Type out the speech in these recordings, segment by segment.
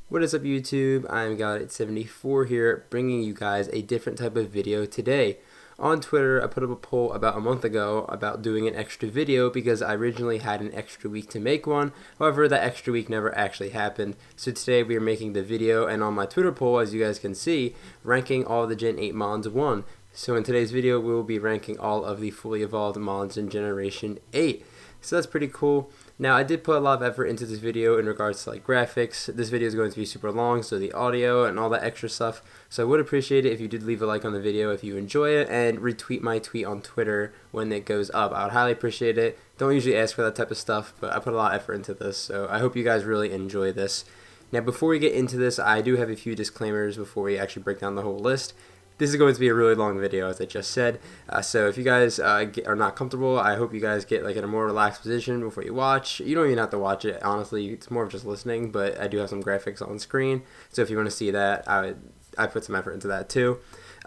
What is up YouTube? I'm Galladite74 here, bringing you guys a different type of video today. On Twitter, I put up a poll about a month ago about doing an extra video because I originally had an extra week to make one. However, that extra week never actually happened. So today we are making the video, and on my Twitter poll, as you guys can see, ranking all the Gen 8 Mons 1. So in today's video, we will be ranking all of the fully evolved Mons in Generation 8. So that's pretty cool. Now, I did put a lot of effort into this video in regards to like graphics. This video is going to be super long, so the audio and all that extra stuff. So I would appreciate it if you did leave a like on the video if you enjoy it, and retweet my tweet on Twitter when it goes up. I would highly appreciate it. Don't usually ask for that type of stuff, but I put a lot of effort into this, so I hope you guys really enjoy this. Now, before we get into this, I do have a few disclaimers before we actually break down the whole list. This is going to be a really long video, as I just said, so if you guys are not comfortable, I hope you guys get like in a more relaxed position before you watch. You don't even have to watch it, honestly, it's more of just listening, but I do have some graphics on screen, so if you want to see that, I put some effort into that too.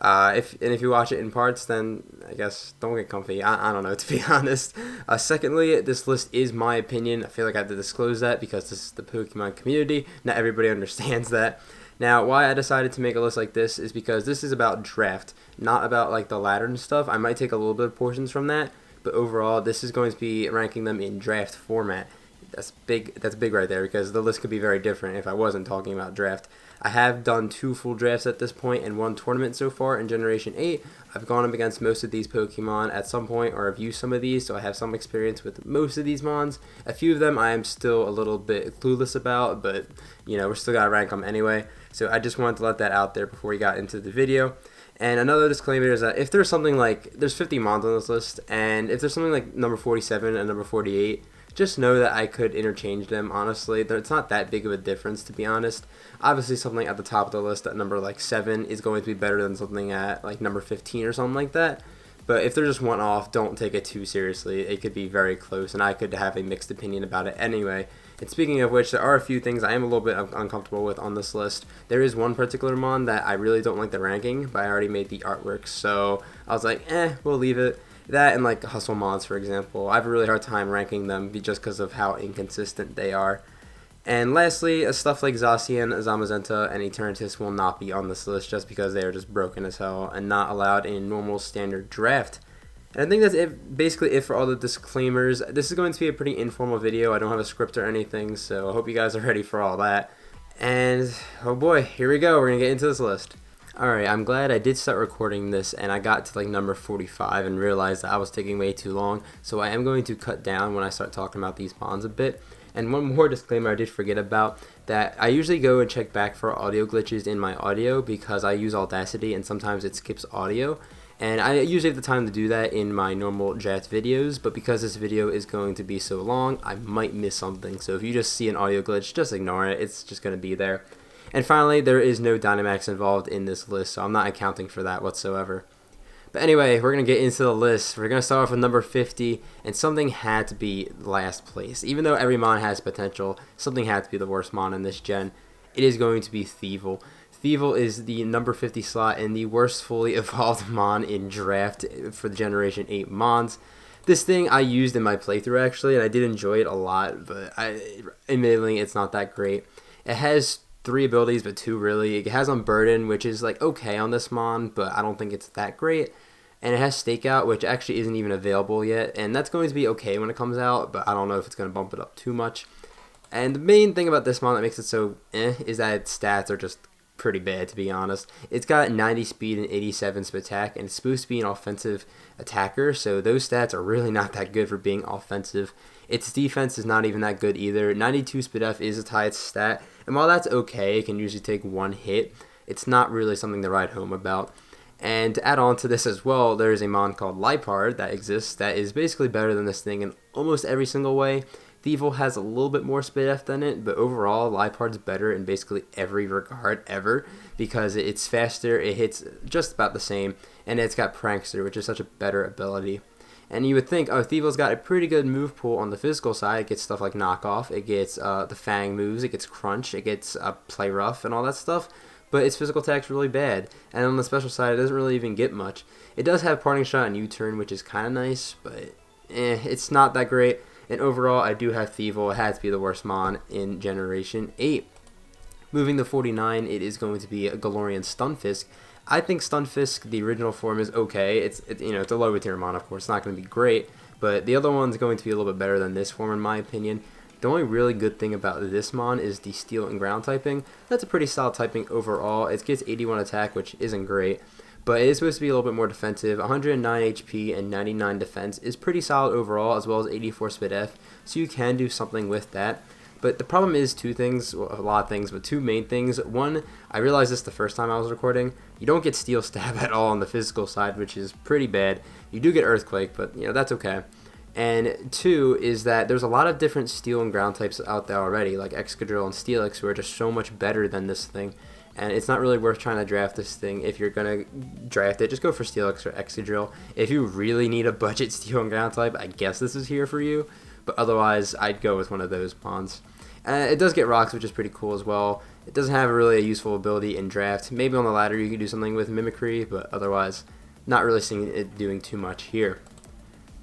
If you watch it in parts, then I guess don't get comfy. I don't know, to be honest. Secondly, this list is my opinion. I feel like I have to disclose that because this is the Pokemon community. Not everybody understands that. Now, why I decided to make a list like this is because this is about draft, not about like the ladder and stuff. I might take a little bit of portions from that, but overall, this is going to be ranking them in draft format. That's big right there, because the list could be very different if I wasn't talking about draft. I have done 2 full drafts at this point and 1 tournament so far in Generation 8. I've gone up against most of these Pokemon at some point, or I've used some of these, so I have some experience with most of these Mons. A few of them I am still a little bit clueless about, but you know, we're still gotta rank them anyway. So I just wanted to let that out there before we got into the video. And another disclaimer is that if there's something like, there's 50 Mons on this list, and if there's something like number 47 and number 48, just know that I could interchange them, honestly. It's not that big of a difference, to be honest. Obviously, something at the top of the list at number like 7 is going to be better than something at like number 15 or something like that. But if they're just one off, don't take it too seriously. It could be very close, and I could have a mixed opinion about it anyway. And speaking of which, there are a few things I am a little bit uncomfortable with on this list. There is one particular Mon that I really don't like the ranking, but I already made the artwork, so I was like, we'll leave it. That and like Hustle Mons, for example, I have a really hard time ranking them just because of how inconsistent they are. And lastly, stuff like Zacian, Zamazenta, and Eternatus will not be on this list just because they are just broken as hell and not allowed in normal standard draft. And I think that's basically it for all the disclaimers. This is going to be a pretty informal video. I don't have a script or anything, so I hope you guys are ready for all that. And oh boy, here we go. We're going to get into this list. Alright, I'm glad I did start recording this and I got to like number 45 and realized that I was taking way too long, so I am going to cut down when I start talking about these Mons a bit. And one more disclaimer I did forget about, that I usually go and check back for audio glitches in my audio because I use Audacity and sometimes it skips audio. And I usually have the time to do that in my normal draft videos, but because this video is going to be so long, I might miss something. So if you just see an audio glitch, just ignore it. It's just going to be there. And finally, there is no Dynamax involved in this list, so I'm not accounting for that whatsoever. But anyway, we're going to get into the list. We're going to start off with number 50, and something had to be last place. Even though every Mon has potential, something had to be the worst Mon in this gen. It is going to be Thievul. Thievul is the number 50 slot and the worst fully evolved Mon in draft for the Generation 8 Mons. This thing I used in my playthrough actually, and I did enjoy it a lot, but admittedly it's not that great. It has 3 abilities, but 2 really. It has Unburden, which is like okay on this Mon, but I don't think it's that great. And it has Stakeout, which actually isn't even available yet, and that's going to be okay when it comes out, but I don't know if it's going to bump it up too much. And the main thing about this Mon that makes it so is that its stats are just pretty bad, to be honest. It's got 90 speed and 87 speed attack, and it's supposed to be an offensive attacker, so those stats are really not that good for being offensive. Its defense is not even that good either. 92 speed F is its highest stat, and while that's okay, it can usually take 1 hit, it's not really something to write home about. And to add on to this as well, there is a Mon called Liepard that exists that is basically better than this thing in almost every single way. Thievul has a little bit more speed F than it, but overall, Liepard's better in basically every regard ever because it's faster, it hits just about the same, and it's got Prankster, which is such a better ability. And you would think, oh, Thievul's got a pretty good move pool on the physical side. It gets stuff like Knock Off, it gets the Fang moves, it gets Crunch, it gets Play Rough and all that stuff, but its physical attack's really bad. And on the special side, it doesn't really even get much. It does have Parting Shot and U-Turn, which is kind of nice, but it's not that great. And overall, I do have Thievul. It has to be the worst Mon in Generation 8. Moving to 49, it is going to be a Galarian Stunfisk. I think Stunfisk, the original form, is okay. It's a lower tier mon, of course. It's not going to be great, but the other one's going to be a little bit better than this form in my opinion. The only really good thing about this mon is the Steel and Ground typing. That's a pretty solid typing overall. It gets 81 attack, which isn't great, but it is supposed to be a little bit more defensive. 109 HP and 99 defense is pretty solid overall, as well as 84 Spit F, so you can do something with that. But the problem is two things, well, a lot of things, but two main things. One, I realized this the first time I was recording, you don't get Steel Stab at all on the physical side, which is pretty bad. You do get Earthquake, but that's okay. And two is that there's a lot of different Steel and Ground types out there already, like Excadrill and Steelix, who are just so much better than this thing. And it's not really worth trying to draft this thing. If you're going to draft it, just go for Steelix or Excadrill. If you really need a budget Steel and Ground type, I guess this is here for you. But otherwise, I'd go with one of those mons. It does get rocks, which is pretty cool as well. It doesn't have really a useful ability in draft. Maybe on the ladder you could do something with Mimicry, but otherwise, not really seeing it doing too much here.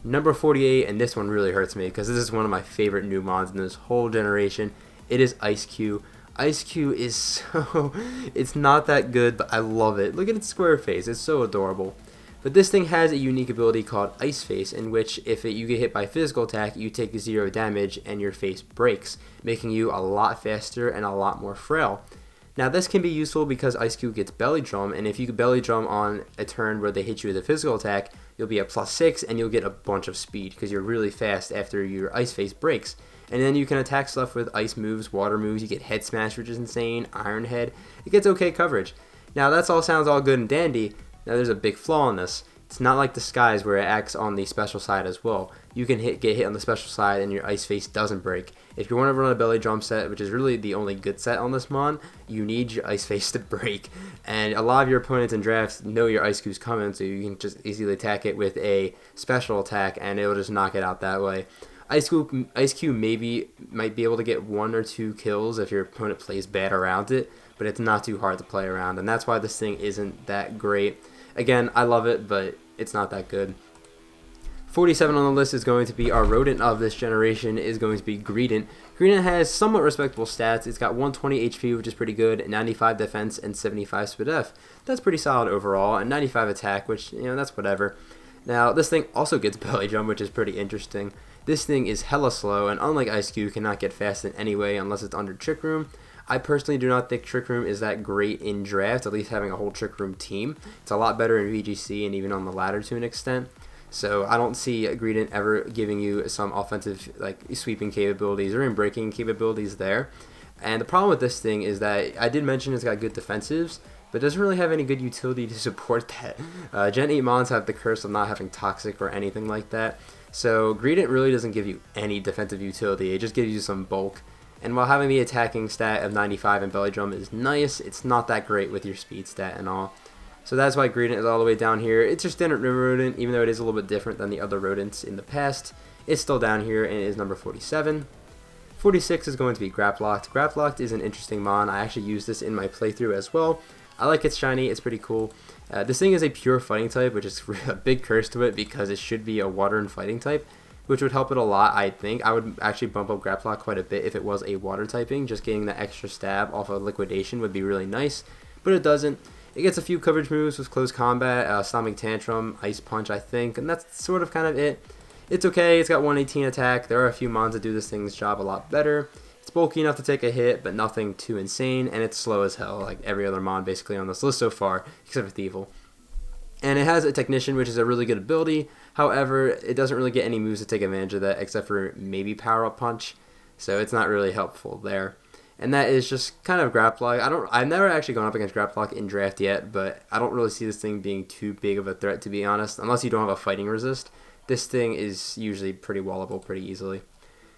Number 48, and this one really hurts me because this is one of my favorite new mons in this whole generation. It is Ice-Q. Ice-Q is so... it's not that good, but I love it. Look at its square face. It's so adorable. But this thing has a unique ability called Ice Face, in which if you get hit by physical attack, you take 0 damage and your face breaks, making you a lot faster and a lot more frail. Now this can be useful because Ice-Q gets Belly Drum, and if you Belly Drum on a turn where they hit you with a physical attack, you'll be at +6 and you'll get a bunch of speed because you're really fast after your Ice Face breaks. And then you can attack stuff with ice moves, water moves, you get Head Smash, which is insane, Iron Head. It gets okay coverage. Now that all sounds all good and dandy. Now there's a big flaw in this. It's not like Disguise where it acts on the special side as well. You can get hit on the special side and your Ice Face doesn't break. If you want to run a Belly Drum set, which is really the only good set on this mon, you need your Ice Face to break. And a lot of your opponents in drafts know your Ice-Q's coming, so you can just easily attack it with a special attack and it'll just knock it out that way. Ice-Q might be able to get 1 or 2 kills if your opponent plays bad around it, but it's not too hard to play around, and that's why this thing isn't that great. Again, I love it, but it's not that good. 47 on the list is going to be our rodent of this generation, is going to be Greedent. Greedent has somewhat respectable stats. It's got 120 HP, which is pretty good, 95 defense, and 75 Spit F. That's pretty solid overall, and 95 attack, which, that's whatever. Now, this thing also gets Belly Drum, which is pretty interesting. This thing is hella slow, and unlike Ice-Q, cannot get fast in any way unless it's under Trick Room. I personally do not think Trick Room is that great in draft, at least having a whole Trick Room team. It's a lot better in VGC and even on the ladder to an extent. So I don't see Greedent ever giving you some offensive sweeping capabilities or in breaking capabilities there. And the problem with this thing is that I did mention it's got good defensives, but it doesn't really have any good utility to support that. Gen 8 mons have the curse of not having Toxic or anything like that. So Greedent really doesn't give you any defensive utility, it just gives you some bulk. And while having the attacking stat of 95 and Belly Drum is nice, it's not that great with your speed stat and all. So that's why Greedent is all the way down here. It's your standard river rodent, even though it is a little bit different than the other rodents in the past. It's still down here and it is number 47. 46 is going to be Graplocked. Graplocked is an interesting mon. I actually used this in my playthrough as well. I like its shiny, it's pretty cool. This thing is a pure fighting type, which is a big curse to it because it should be a water and fighting type, which would help it a lot, I think. I would actually bump up Graplock quite a bit if it was a water typing. Just getting that extra stab off of Liquidation would be really nice, but it doesn't. It gets a few coverage moves with Close Combat, Stomping Tantrum, Ice Punch, I think, and that's sort of kind of it. It's okay, it's got 118 attack. There are a few mons that do this thing's job a lot better. It's bulky enough to take a hit, but nothing too insane, and it's slow as hell, like every other mon basically on this list so far, except for Thievul. And it has a Technician, which is a really good ability. However, it doesn't really get any moves to take advantage of that, except for maybe Power Up Punch, so it's not really helpful there. And that is just kind of Graplock. I've never actually gone up against Graplock in draft yet, but I don't really see this thing being too big of a threat, to be honest, unless you don't have a fighting resist. This thing is usually pretty wallable pretty easily.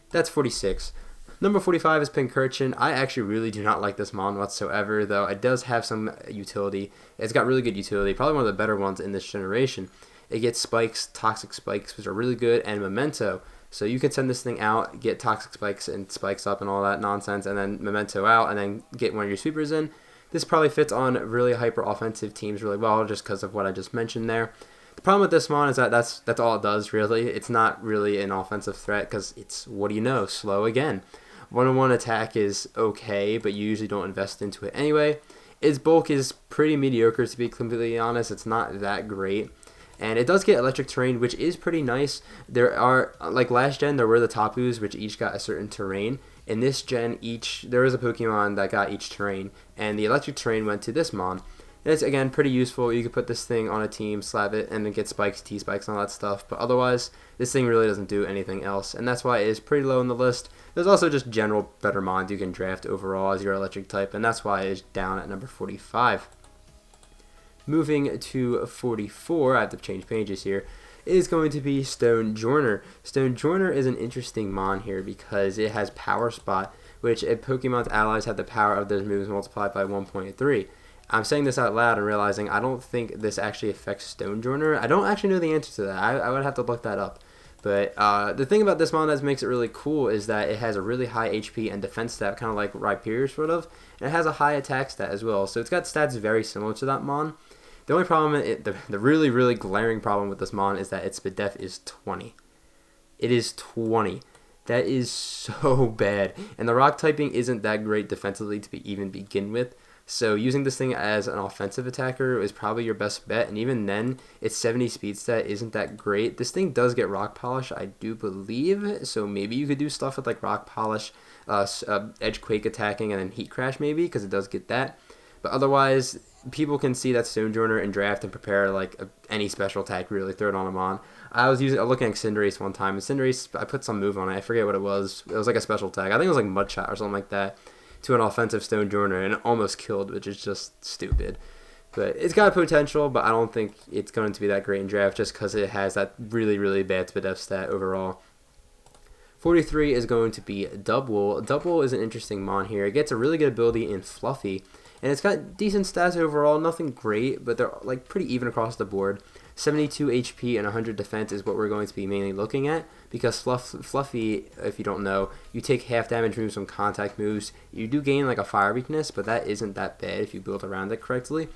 That's 46. Number 45 is Pincurchin. I actually really do not like this mon whatsoever, though it does have some utility. It's got really good utility, probably one of the better ones in this generation. It gets spikes, toxic spikes, which are really good, and memento. So you can send this thing out, get toxic spikes and spikes up and all that nonsense, and then memento out, and then get one of your sweepers in. This probably fits on really hyper offensive teams really well, just because of what I just mentioned there. The problem with this mon is that that's all it does, really. It's not really an offensive threat, because it's, what do you know, slow again. 1-on-1 attack is okay, but you usually don't invest into it anyway. Its bulk is pretty mediocre, to be completely honest. It's not that great. And it does get electric terrain, which is pretty nice. There are, like last gen, there were the Tapus, which each got a certain terrain. In this gen, there was a Pokemon that got each terrain, and the electric terrain went to this Mon. And it's, again, pretty useful. You could put this thing on a team, slap it, and then get spikes, T-spikes, and all that stuff. But otherwise, this thing really doesn't do anything else, and that's why it is pretty low on the list. There's also just general better Mons you can draft overall as your electric type, and that's why it is down at number 45. Moving to 44, I have to change pages here, is going to be Stonjourner. Stonjourner is an interesting Mon here because it has Power Spot, which if Pokemon's allies have the power of those moves multiplied by 1.3. I'm saying this out loud and realizing I don't think this actually affects Stonjourner. I don't actually know the answer to that. I would have to look that up. But the thing about this Mon that makes it really cool is that it has a really high HP and defense stat, kind of like Rhyperior sort of, and it has a high attack stat as well. So it's got stats very similar to that Mon. The only problem, the really, really glaring problem with this Mon is that its SpDef is 20. It is 20. That is so bad. And the rock typing isn't that great defensively to even begin with. So using this thing as an offensive attacker is probably your best bet. And even then, its 70 speed stat isn't that great. This thing does get rock polish, I do believe. So maybe you could do stuff with like rock polish, edge quake attacking, and then heat crash maybe, because it does get that. But otherwise, people can see that Stonjourner and draft and prepare like any special attack, really throw it on them on. I was looking at Cinderace one time, and Cinderace, I put some move on it. I forget what it was. It was like a special attack. I think it was like Mud Shot or something like that to an offensive Stonjourner, and it almost killed, which is just stupid. But it's got potential, but I don't think it's going to be that great in draft just because it has that really, really bad SpDef stat overall. 43 is going to be Dubwool. Dubwool is an interesting Mon here. It gets a really good ability in Fluffy, and it's got decent stats overall, nothing great, but they're like pretty even across the board. 72 HP and 100 defense is what we're going to be mainly looking at, because Fluffy, if you don't know, you take half damage moves from contact moves. You do gain like a fire weakness, but that isn't that bad if you build around it correctly.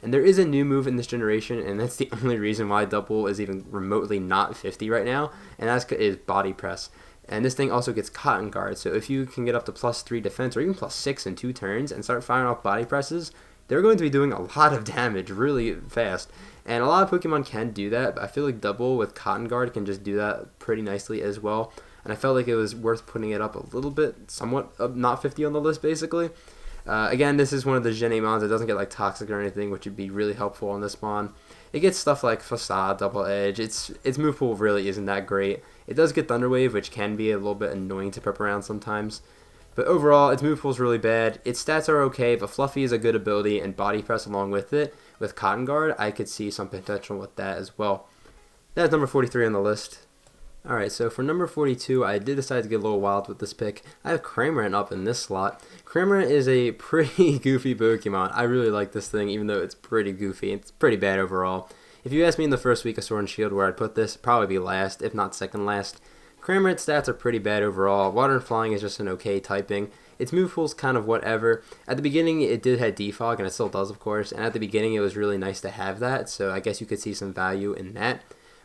And there is a new move in this generation, and that's the only reason why Dubwool is even remotely not 50 right now, and that is Body Press. And this thing also gets Cotton Guard, so if you can get up to +3 defense or even +6 in 2 turns and start firing off body presses, they're going to be doing a lot of damage really fast. And a lot of Pokemon can do that, but I feel like Dubwool with Cotton Guard can just do that pretty nicely as well. And I felt like it was worth putting it up a little bit, somewhat not 50 on the list basically. Again, this is one of the Gen A Mons that doesn't get like Toxic or anything, which would be really helpful on this Mon. It gets stuff like Facade, Double Edge. Its move pool really isn't that great. It does get Thunder Wave, which can be a little bit annoying to prep around sometimes. But overall, its move pool is really bad. Its stats are okay, but Fluffy is a good ability, and Body Press along with it, with Cotton Guard, I could see some potential with that as well. That's number 43 on the list. Alright, so for number 42, I did decide to get a little wild with this pick. I have Cramorant up in this slot. Cramorant is a pretty goofy Pokemon. I really like this thing, even though it's pretty goofy. It's pretty bad overall. If you asked me in the first week of Sword and Shield where I'd put this, it'd probably be last, if not second last. Cramorant's stats are pretty bad overall. Water and Flying is just an okay typing. Its move pool's kind of whatever. At the beginning, it did have Defog, and it still does, of course. And at the beginning, it was really nice to have that, so I guess you could see some value in that.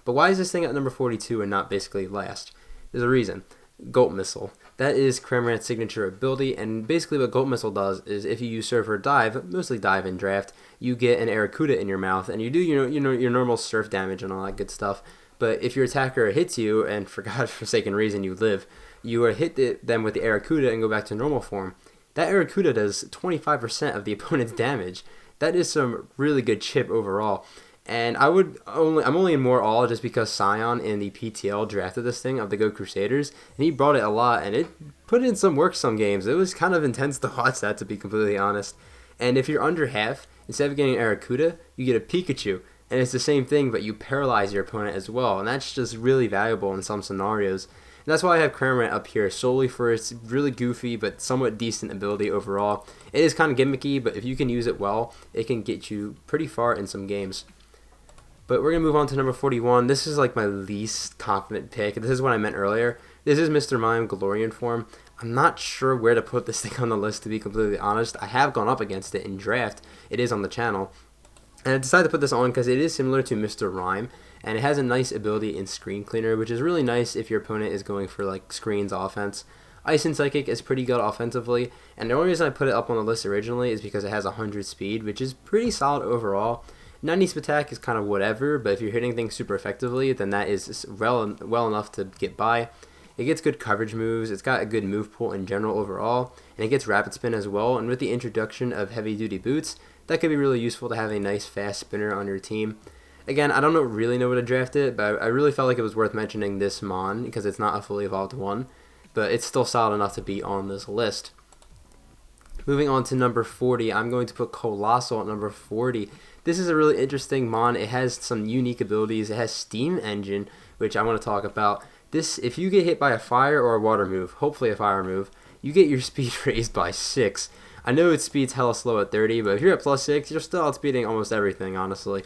But why is this thing at number 42 and not basically last? There's a reason. Gulp Missile. That is Cramorant's signature ability, and basically what Gulp Missile does is if you use Surf or Dive, mostly Dive in draft, you get an Arrokuda in your mouth, and you do your normal Surf damage and all that good stuff. But if your attacker hits you, and for godforsaken reason you live, you hit them with the Arrokuda and go back to normal form. That Arrokuda does 25% of the opponent's damage. That is some really good chip overall. And I'm only in more awe just because Scion in the PTL drafted this thing of the Go Crusaders, and he brought it a lot, and it put in some work some games. It was kind of intense to watch that, to be completely honest. And if you're under half, instead of getting Arrokuda, you get a Pikachu. And it's the same thing, but you paralyze your opponent as well, and that's just really valuable in some scenarios. And that's why I have Cramorant up here, solely for its really goofy but somewhat decent ability overall. It is kind of gimmicky, but if you can use it well, it can get you pretty far in some games. But we're going to move on to number 41. This is like my least confident pick. This is what I meant earlier. This is Mr. Mime Galarian form. I'm not sure where to put this thing on the list, to be completely honest. I have gone up against it in draft. It is on the channel. And I decided to put this on because it is similar to Mr. Rime, and it has a nice ability in Screen Cleaner, which is really nice if your opponent is going for like screens offense. Ice and Psychic is pretty good offensively, and the only reason I put it up on the list originally is because it has 100 speed, which is pretty solid overall. 90 speed attack is kind of whatever, but if you're hitting things super effectively, then that is well enough to get by. It gets good coverage moves, it's got a good move pool in general overall, and it gets rapid spin as well, and with the introduction of heavy duty boots, that could be really useful to have a nice fast spinner on your team. Again, I don't really know what to draft it, but I really felt like it was worth mentioning this Mon because it's not a fully evolved one, but it's still solid enough to be on this list. Moving on to number 40, I'm going to put Colossal at number 40. This is a really interesting Mon. It has some unique abilities. It has Steam Engine, which I want to talk about. This, if you get hit by a fire or a water move, hopefully a fire move, you get your speed raised by 6. I know its speed's hella slow at 30, but if you're at plus 6, you're still outspeeding almost everything, honestly.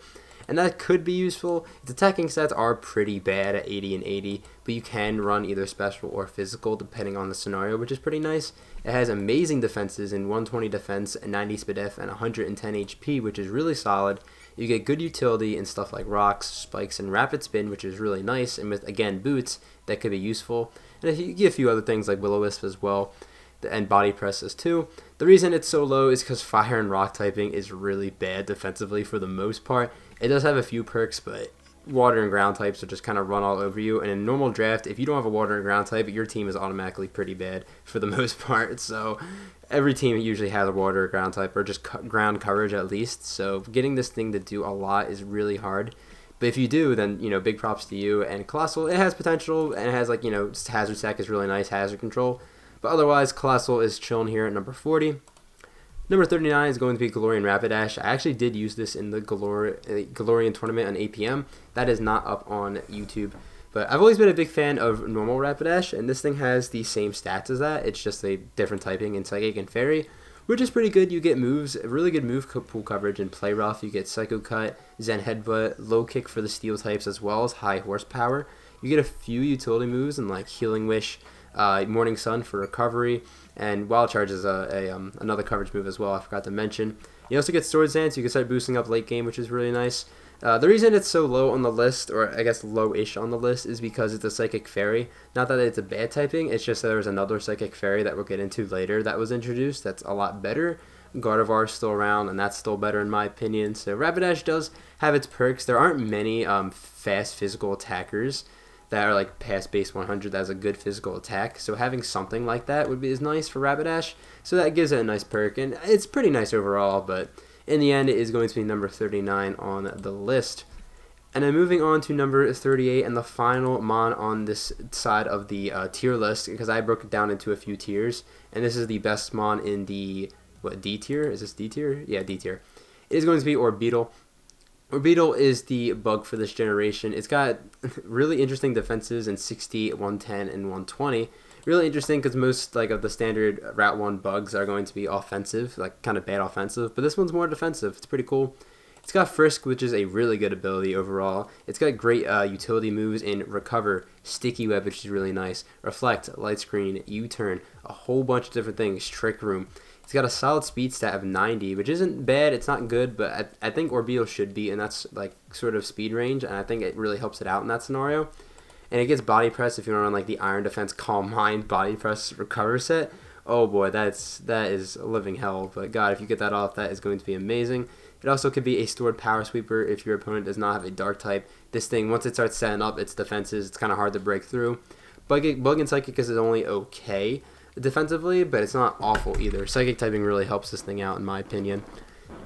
And that could be useful. Its attacking stats are pretty bad at 80 and 80, but you can run either special or physical depending on the scenario, which is pretty nice. It has amazing defenses in 120 defense, 90 speed F, and 110 HP, which is really solid. You get good utility in stuff like rocks, spikes, and rapid spin, which is really nice. And with, again, boots, that could be useful. And you get a few other things like Will-O-Wisp as well, and body presses too. The reason it's so low is because fire and rock typing is really bad defensively for the most part. It does have a few perks, but water and ground types will just kind of run all over you. And in a normal draft, if you don't have a water and ground type, your team is automatically pretty bad for the most part. So every team usually has a water or ground type, or just ground coverage at least. So getting this thing to do a lot is really hard. But if you do, then, big props to you. And Colossal, it has potential, and it has, hazard stack is really nice, hazard control. But otherwise, Colossal is chilling here at number 40. Number 39 is going to be Galarian Rapidash. I actually did use this in the Galarian tournament on APM. That is not up on YouTube. But I've always been a big fan of normal Rapidash, and this thing has the same stats as that. It's just a different typing in Psychic and Fairy, which is pretty good. You get moves, really good move pool coverage in Play Rough. You get Psycho Cut, Zen Headbutt, Low Kick for the Steel types, as well as high horsepower. You get a few utility moves in like Healing Wish, Morning Sun for recovery, and Wild Charge is another coverage move as well, I forgot to mention. You also get Sword Dance, you can start boosting up late game, which is really nice. The reason it's so low on the list, or I guess low-ish on the list, is because it's a Psychic Fairy. Not that it's a bad typing, it's just that there was another Psychic Fairy that we'll get into later that was introduced that's a lot better. Gardevoir is still around, and that's still better in my opinion. So Rapidash does have its perks. There aren't many fast physical attackers that are like past base 100 that has a good physical attack, so having something like that is nice for Rapidash, so that gives it a nice perk, and it's pretty nice overall, but in the end it is going to be number 39 on the list. And then moving on to number 38 and the final Mon on this side of the tier list, because I broke it down into a few tiers, and this is the best Mon in the, D tier? Is this D tier? Yeah, D tier. It is going to be Orbeetle. Orbeetle is the bug for this generation. It's got really interesting defenses in 60, 110, and 120. Really interesting because most of the standard Route 1 bugs are going to be offensive, kind of bad offensive, but this one's more defensive. It's pretty cool. It's got Frisk, which is a really good ability overall. It's got great utility moves in Recover, Sticky Web, which is really nice, Reflect, Light Screen, U-Turn, a whole bunch of different things, Trick Room. It's got a solid speed stat of 90, which isn't bad. It's not good, but I think Orbeetle should be, and that's sort of speed range, and I think it really helps it out in that scenario. And it gets Body Press if you want to run the Iron Defense Calm Mind Body Press Recover set. Oh boy, that is living hell. But God, if you get that off, that is going to be amazing. It also could be a stored Power Sweeper if your opponent does not have a Dark type. This thing, once it starts setting up its defenses, it's kind of hard to break through. Bug and Psychic is only okay defensively, but it's not awful either. Psychic typing really helps this thing out in my opinion.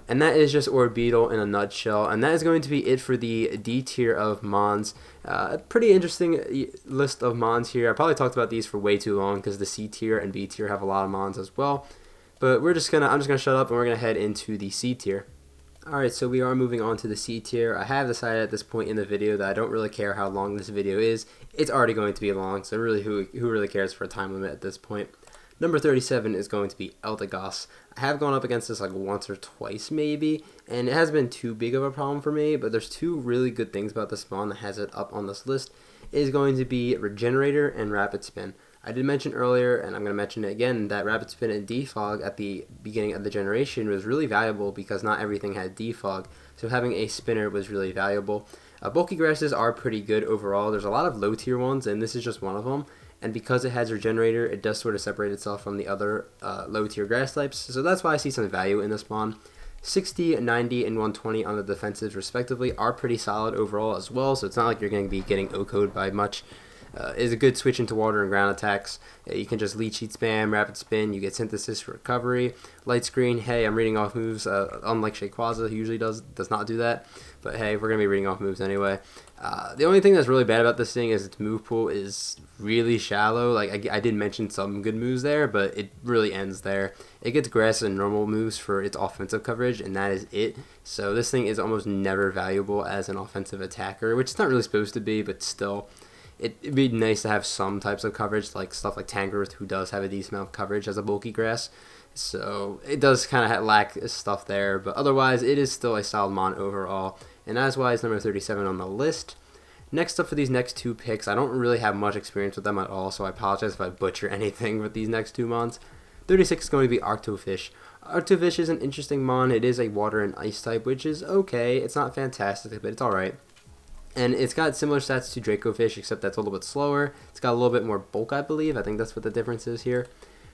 And that is just Orbeetle in a nutshell, and that is going to be it for the D tier of Mons. Pretty interesting list of Mons here. I probably talked about these for way too long because the C tier and B tier have a lot of Mons as well. But I'm just gonna shut up and we're gonna head into the C tier. Alright, so we are moving on to the C tier. I have decided at this point in the video that I don't really care how long this video is. It's already going to be long, so really who really cares for a time limit at this point. Number 37 is going to be Eldegoss. I have gone up against this once or twice maybe, and it hasn't been too big of a problem for me, but there's two really good things about this spawn that has it up on this list. It is going to be Regenerator and Rapid Spin. I did mention earlier, and I'm going to mention it again, that Rapid Spin and Defog at the beginning of the generation was really valuable because not everything had Defog, so having a spinner was really valuable. Bulky Grasses are pretty good overall. There's a lot of low tier ones, and this is just one of them. and because it has Regenerator, it does sort of separate itself from the other low tier grass types, so that's why I see some value in this mon. 60, 90, and 120 on the defensives respectively are pretty solid overall as well, so it's not like you're going to be getting OHKO'd by much. Is a good switch into water and ground attacks. You can just leech, heat spam, rapid spin, you get synthesis for recovery. Light screen, hey, I'm reading off moves, unlike Shayquaza, who usually does not do that. But hey, we're going to be reading off moves anyway. The only thing that's really bad about this thing is its move pool is really shallow. Like, I did mention some good moves there, but it really ends there. It gets grass and normal moves for its offensive coverage, and that is it. So this thing is almost never valuable as an offensive attacker, which it's not really supposed to be, but still. It'd be nice to have some types of coverage, like stuff like Tangrowth, who does have a decent amount of coverage as a bulky grass. So it does kind of lack stuff there, but otherwise it is still a solid mon overall. And that's why it's number 37 on the list. Next up for these next two picks, I don't really have much experience with them at all, so I apologize if I butcher anything with these next two mons. 36 is going to be Arctofish. Arctofish is an interesting mon. It is a water and ice type, which is okay. It's not fantastic, but it's alright. And it's got similar stats to Dracofish, except that's a little bit slower. It's got a little bit more bulk, I believe. I think that's what the difference is here.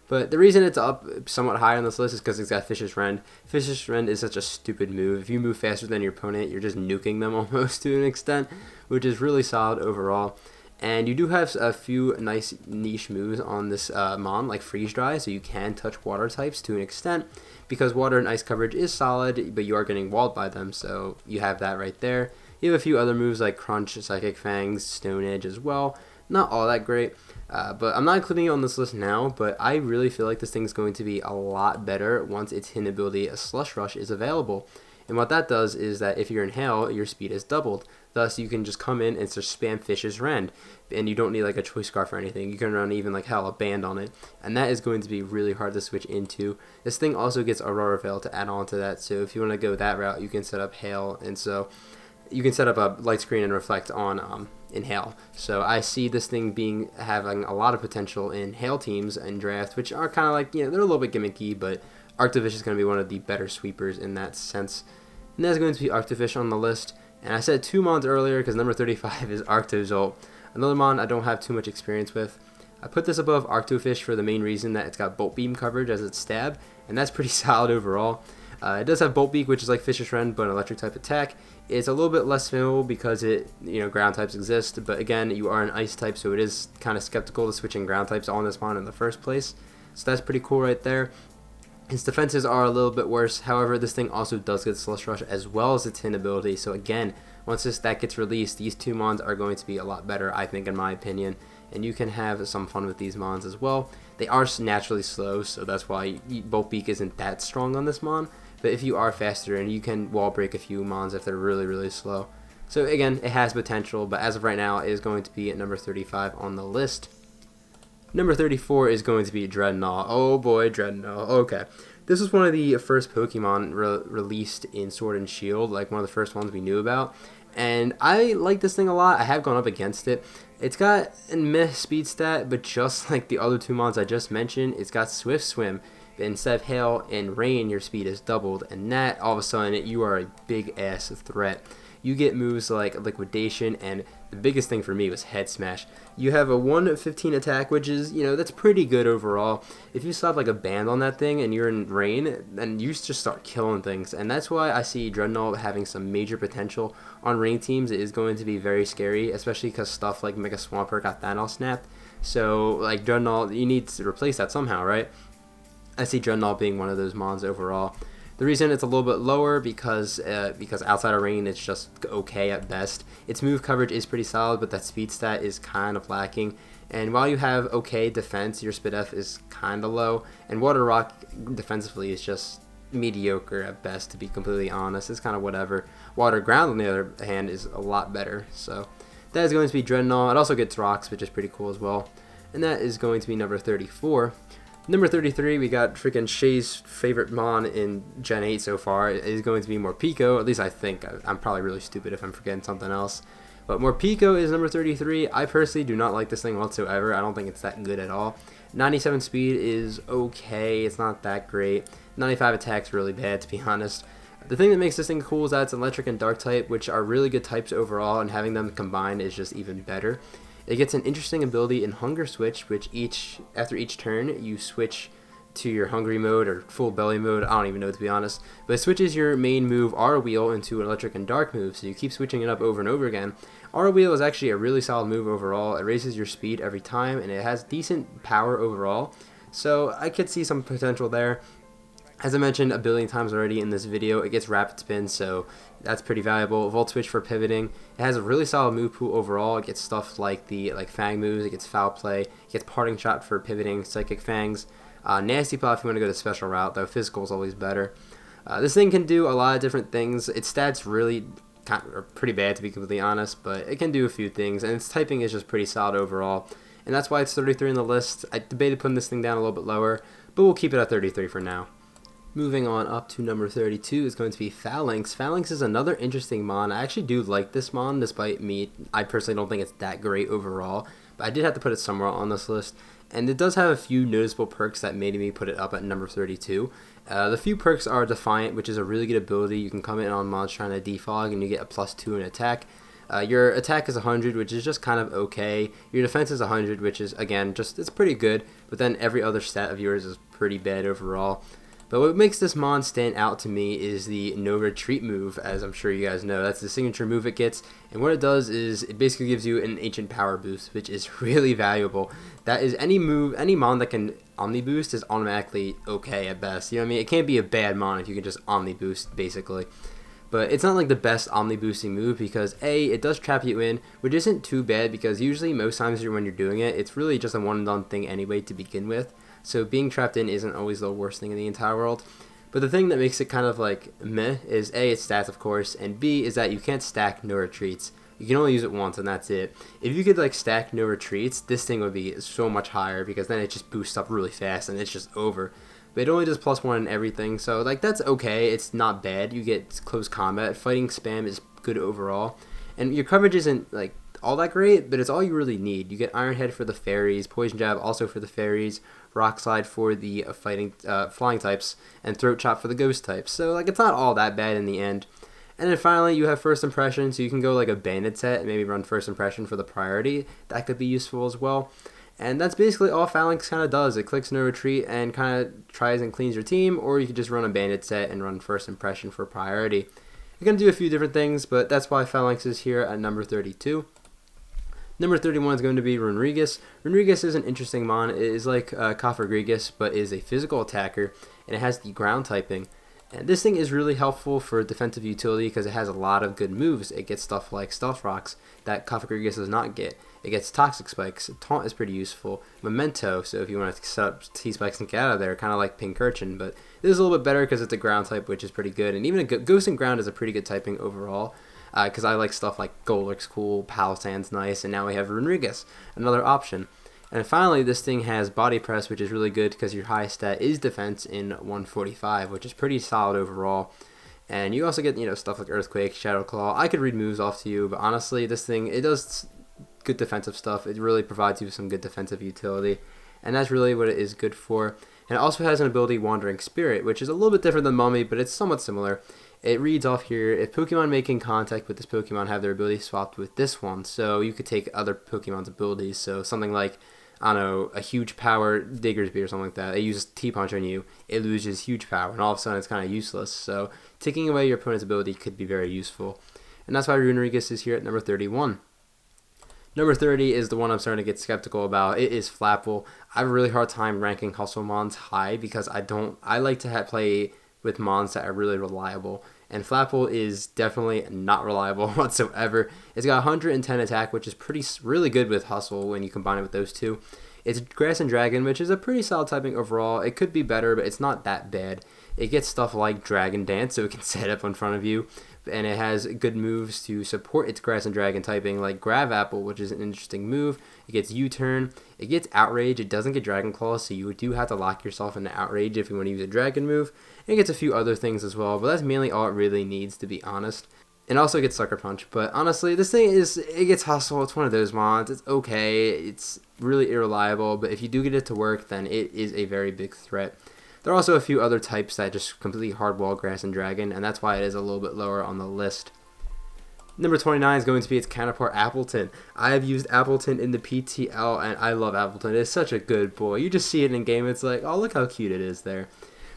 But the reason it's up somewhat high on this list is because it's got Fish's Rend. Fish's Rend is such a stupid move. If you move faster than your opponent, you're just nuking them almost to an extent, which is really solid overall. And you do have a few nice niche moves on this mon, like Freeze Dry, so you can touch water types to an extent, because water and ice coverage is solid, but you are getting walled by them, so you have that right there. You have a few other moves like Crunch, Psychic Fangs, Stone Edge as well. Not all that great, but I'm not including it on this list now, but I really feel like this thing's going to be a lot better once its hidden ability, Slush Rush, is available. And what that does is that if you're in Hail, your speed is doubled. Thus, you can just come in and just spam Fish's Rend, and you don't need like a Choice Scarf or anything. You can run even like a band on it, and that is going to be really hard to switch into. This thing also gets Aurora Veil to add on to that, so if you want to go that route, you can set up Hail, and so you can set up a Light Screen and Reflect on Hail. So I see this thing having a lot of potential in Hail teams and draft, which are kind of like, they're a little bit gimmicky, but Arctofish is going to be one of the better sweepers in that sense. And that's going to be Arctofish on the list. And I said two mons earlier because number 35 is Arctozolt. Another mon I don't have too much experience with. I put this above Arctofish for the main reason that it's got Bolt Beam coverage as its stab, and that's pretty solid overall. It does have Bolt Beak, which is like Fish's Rend, but an electric type attack. It's a little bit less favorable because ground types exist, but again, you are an ice type, so it is kind of skeptical to switching ground types on this mon in the first place. So that's pretty cool right there. His defenses are a little bit worse. However, this thing also does get Slush Rush as well as its hidden ability. So again, once that gets released, these two mons are going to be a lot better, I think, in my opinion. And you can have some fun with these mons as well. They are naturally slow, so that's why Bolt Beak isn't that strong on this mon. But if you are faster, and you can wall break a few mons if they're really, really slow. So again, it has potential, but as of right now, it is going to be at number 35 on the list. Number 34 is going to be Dreadnought. Oh boy, Dreadnought. Okay. This was one of the first Pokemon released in Sword and Shield, like one of the first ones we knew about. And I like this thing a lot. I have gone up against it. It's got a meh speed stat, but just like the other two mons I just mentioned, it's got Swift Swim. Instead of Hail and Rain, your speed is doubled, and that, all of a sudden, you are a big-ass threat. You get moves like Liquidation, and the biggest thing for me was Head Smash. You have a 115 attack, which is, that's pretty good overall. If you slap like a band on that thing and you're in Rain, then you just start killing things, and that's why I see Dreadnought having some major potential on Rain teams. It is going to be very scary, especially because stuff like Mega Swampert got Thanos snapped. So, like, Dreadnought, you need to replace that somehow, right? I see Dreadnought being one of those mons overall. The reason it's a little bit lower because outside of Rain, it's just okay at best. Its move coverage is pretty solid, but that speed stat is kind of lacking. And while you have okay defense, your Speed F is kind of low. And Water Rock defensively is just mediocre at best, to be completely honest. It's kind of whatever. Water Ground, on the other hand, is a lot better. So that is going to be Dreadnought. It also gets Rocks, which is pretty cool as well. And that is going to be number 34. Number 33, we got freaking Shay's favorite mon in Gen 8 so far. It is going to be Morpeko. At least I think. I'm probably really stupid if I'm forgetting something else. But Morpeko is number 33. I personally do not like this thing whatsoever. I don't think it's that good at all. 97 speed is okay. It's not that great. 95 attack's really bad, to be honest. The thing that makes this thing cool is that it's electric and dark type, which are really good types overall, and having them combined is just even better. It gets an interesting ability in Hunger Switch, which after each turn you switch to your hungry mode or full belly mode. I don't even know, to be honest, but it switches your main move R Wheel into an electric and dark move, so you keep switching it up over and over again. R Wheel is actually a really solid move overall. It raises your speed every time, and it has decent power overall, so I could see some potential there. As I mentioned a billion times already in this video, it gets rapid spin, so that's pretty valuable. Volt Switch for pivoting. It has a really solid move pool overall. It gets stuff like the Fang moves, it gets Foul Play, it gets Parting Shot for pivoting, Psychic Fangs. Nasty Plot if you want to go the special route, though physical is always better. This thing can do a lot of different things. Its stats really are pretty bad, to be completely honest, but it can do a few things, and its typing is just pretty solid overall, and that's why it's 33 in the list. I debated putting this thing down a little bit lower, but we'll keep it at 33 for now. Moving on up to number 32 is going to be Phalanx. Phalanx is another interesting mon. I actually do like this mon, despite I personally don't think it's that great overall, but I did have to put it somewhere on this list. And it does have a few noticeable perks that made me put it up at number 32. The few perks are Defiant, which is a really good ability. You can come in on mons trying to defog and you get a +2 in attack. Your attack is 100, which is just kind of okay. Your defense is 100, which is, again, it's pretty good. But then every other stat of yours is pretty bad overall. But what makes this mon stand out to me is the no retreat move, as I'm sure you guys know. That's the signature move it gets, and what it does is it basically gives you an ancient power boost, which is really valuable. That is any mon that can omni boost is automatically okay at best. You know what I mean? It can't be a bad mon if you can just omni boost, basically. But it's not like the best omni boosting move because A, it does trap you in, which isn't too bad because usually most times when you're doing it, it's really just a one and done thing anyway to begin with. So being trapped in isn't always the worst thing in the entire world. But the thing that makes it kind of like meh is A, its stats of course, and B is that you can't stack no retreats. You can only use it once and that's it. If you could stack no retreats, this thing would be so much higher because then it just boosts up really fast and it's just over. But it only does +1 in everything, so that's okay. It's not bad. You get close combat. Fighting spam is good overall. And your coverage isn't all that great, but it's all you really need. You get Iron Head for the fairies, Poison Jab also for the fairies, Rock Slide for the flying types, and Throat Chop for the ghost types. So it's not all that bad in the end. And then finally you have First Impression, so you can go a banded set and maybe run First Impression for the priority. That could be useful as well. And that's basically all Phalanx kind of does. It clicks no retreat and kind of tries and cleans your team, or you could just run a banded set and run First Impression for priority. You're going to do a few different things, but that's why Phalanx is here at number 32. Number 31 is going to be Runrigus. Runrigus is an interesting mon. It is like Kafagrigus, but is a physical attacker, and it has the ground typing. And this thing is really helpful for defensive utility because it has a lot of good moves. It gets stuff like Stealth Rocks that Kafagrigus does not get. It gets Toxic Spikes. Taunt is pretty useful. Memento, so if you want to set up T-Spikes and get out of there, kind of like Pincurchin, but this is a little bit better because it's a ground type, which is pretty good. And even Ghost and Ground is a pretty good typing overall. Because I like stuff like Golurk's cool, Palisand's nice, and now we have Runrigus, another option. And finally, this thing has Body Press, which is really good because your highest stat is defense in 145, which is pretty solid overall. And you also get, stuff like Earthquake, Shadow Claw. I could read moves off to you, but honestly, this thing, it does good defensive stuff. It really provides you with some good defensive utility, and that's really what it is good for. And it also has an ability, Wandering Spirit, which is a little bit different than Mummy, but it's somewhat similar. It reads off here, if Pokemon making contact with this Pokemon have their ability swapped with this one, so you could take other Pokemon's abilities, so something like, I don't know, a huge power Diggersby or something like that. It uses T-Punch on you, it loses huge power, and all of a sudden it's kind of useless, so taking away your opponent's ability could be very useful. And that's why Runrigus is here at number 31. Number 30 is the one I'm starting to get skeptical about. It is Flapple. I have a really hard time ranking Hustle Mons high because I like to play with mons that are really reliable, and Flapple is definitely not reliable whatsoever. It's got 110 attack, which is really good with Hustle when you combine it with those two. It's Grass and Dragon, which is a pretty solid typing overall. It could be better, but it's not that bad. It gets stuff like Dragon Dance, so it can set up in front of you, and it has good moves to support its Grass and Dragon typing, like Grav Apple, which is an interesting move. It gets U-Turn. It gets Outrage. It doesn't get Dragon Claw, so you do have to lock yourself into Outrage if you want to use a Dragon move. It gets a few other things as well, but that's mainly all it really needs, to be honest. And also gets Sucker Punch, but honestly, this thing it gets Hustle. It's one of those mons. It's okay. It's really irreliable, but if you do get it to work, then it is a very big threat. There are also a few other types that just completely hardwall Grass and Dragon, and that's why it is a little bit lower on the list. Number 29 is going to be its counterpart, Appleton. I have used Appleton in the PTL, and I love Appleton. It's such a good boy. You just see it in game, it's like, oh, look how cute it is there.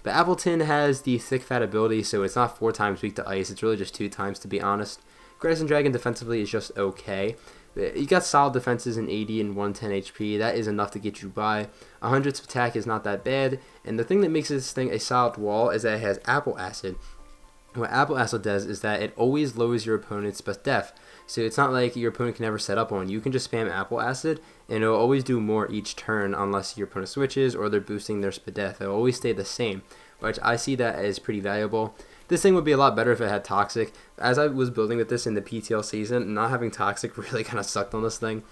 But Appleton has the thick fat ability, so it's not 4 times weak to ice. It's really just 2 times, to be honest. Grass Dragon defensively is just okay. You got solid defenses in 80 and 110 HP. That is enough to get you by. 100's attack is not that bad. And the thing that makes this thing a solid wall is that it has Apple Acid. What Apple Acid does is that it always lowers your opponent's def. So it's not like your opponent can never set up on. You can just spam Apple Acid, and it'll always do more each turn unless your opponent switches or they're boosting their def. It'll always stay the same, which I see that as pretty valuable. This thing would be a lot better if it had Toxic. As I was building with this in the PTL season, not having Toxic really kind of sucked on this thing.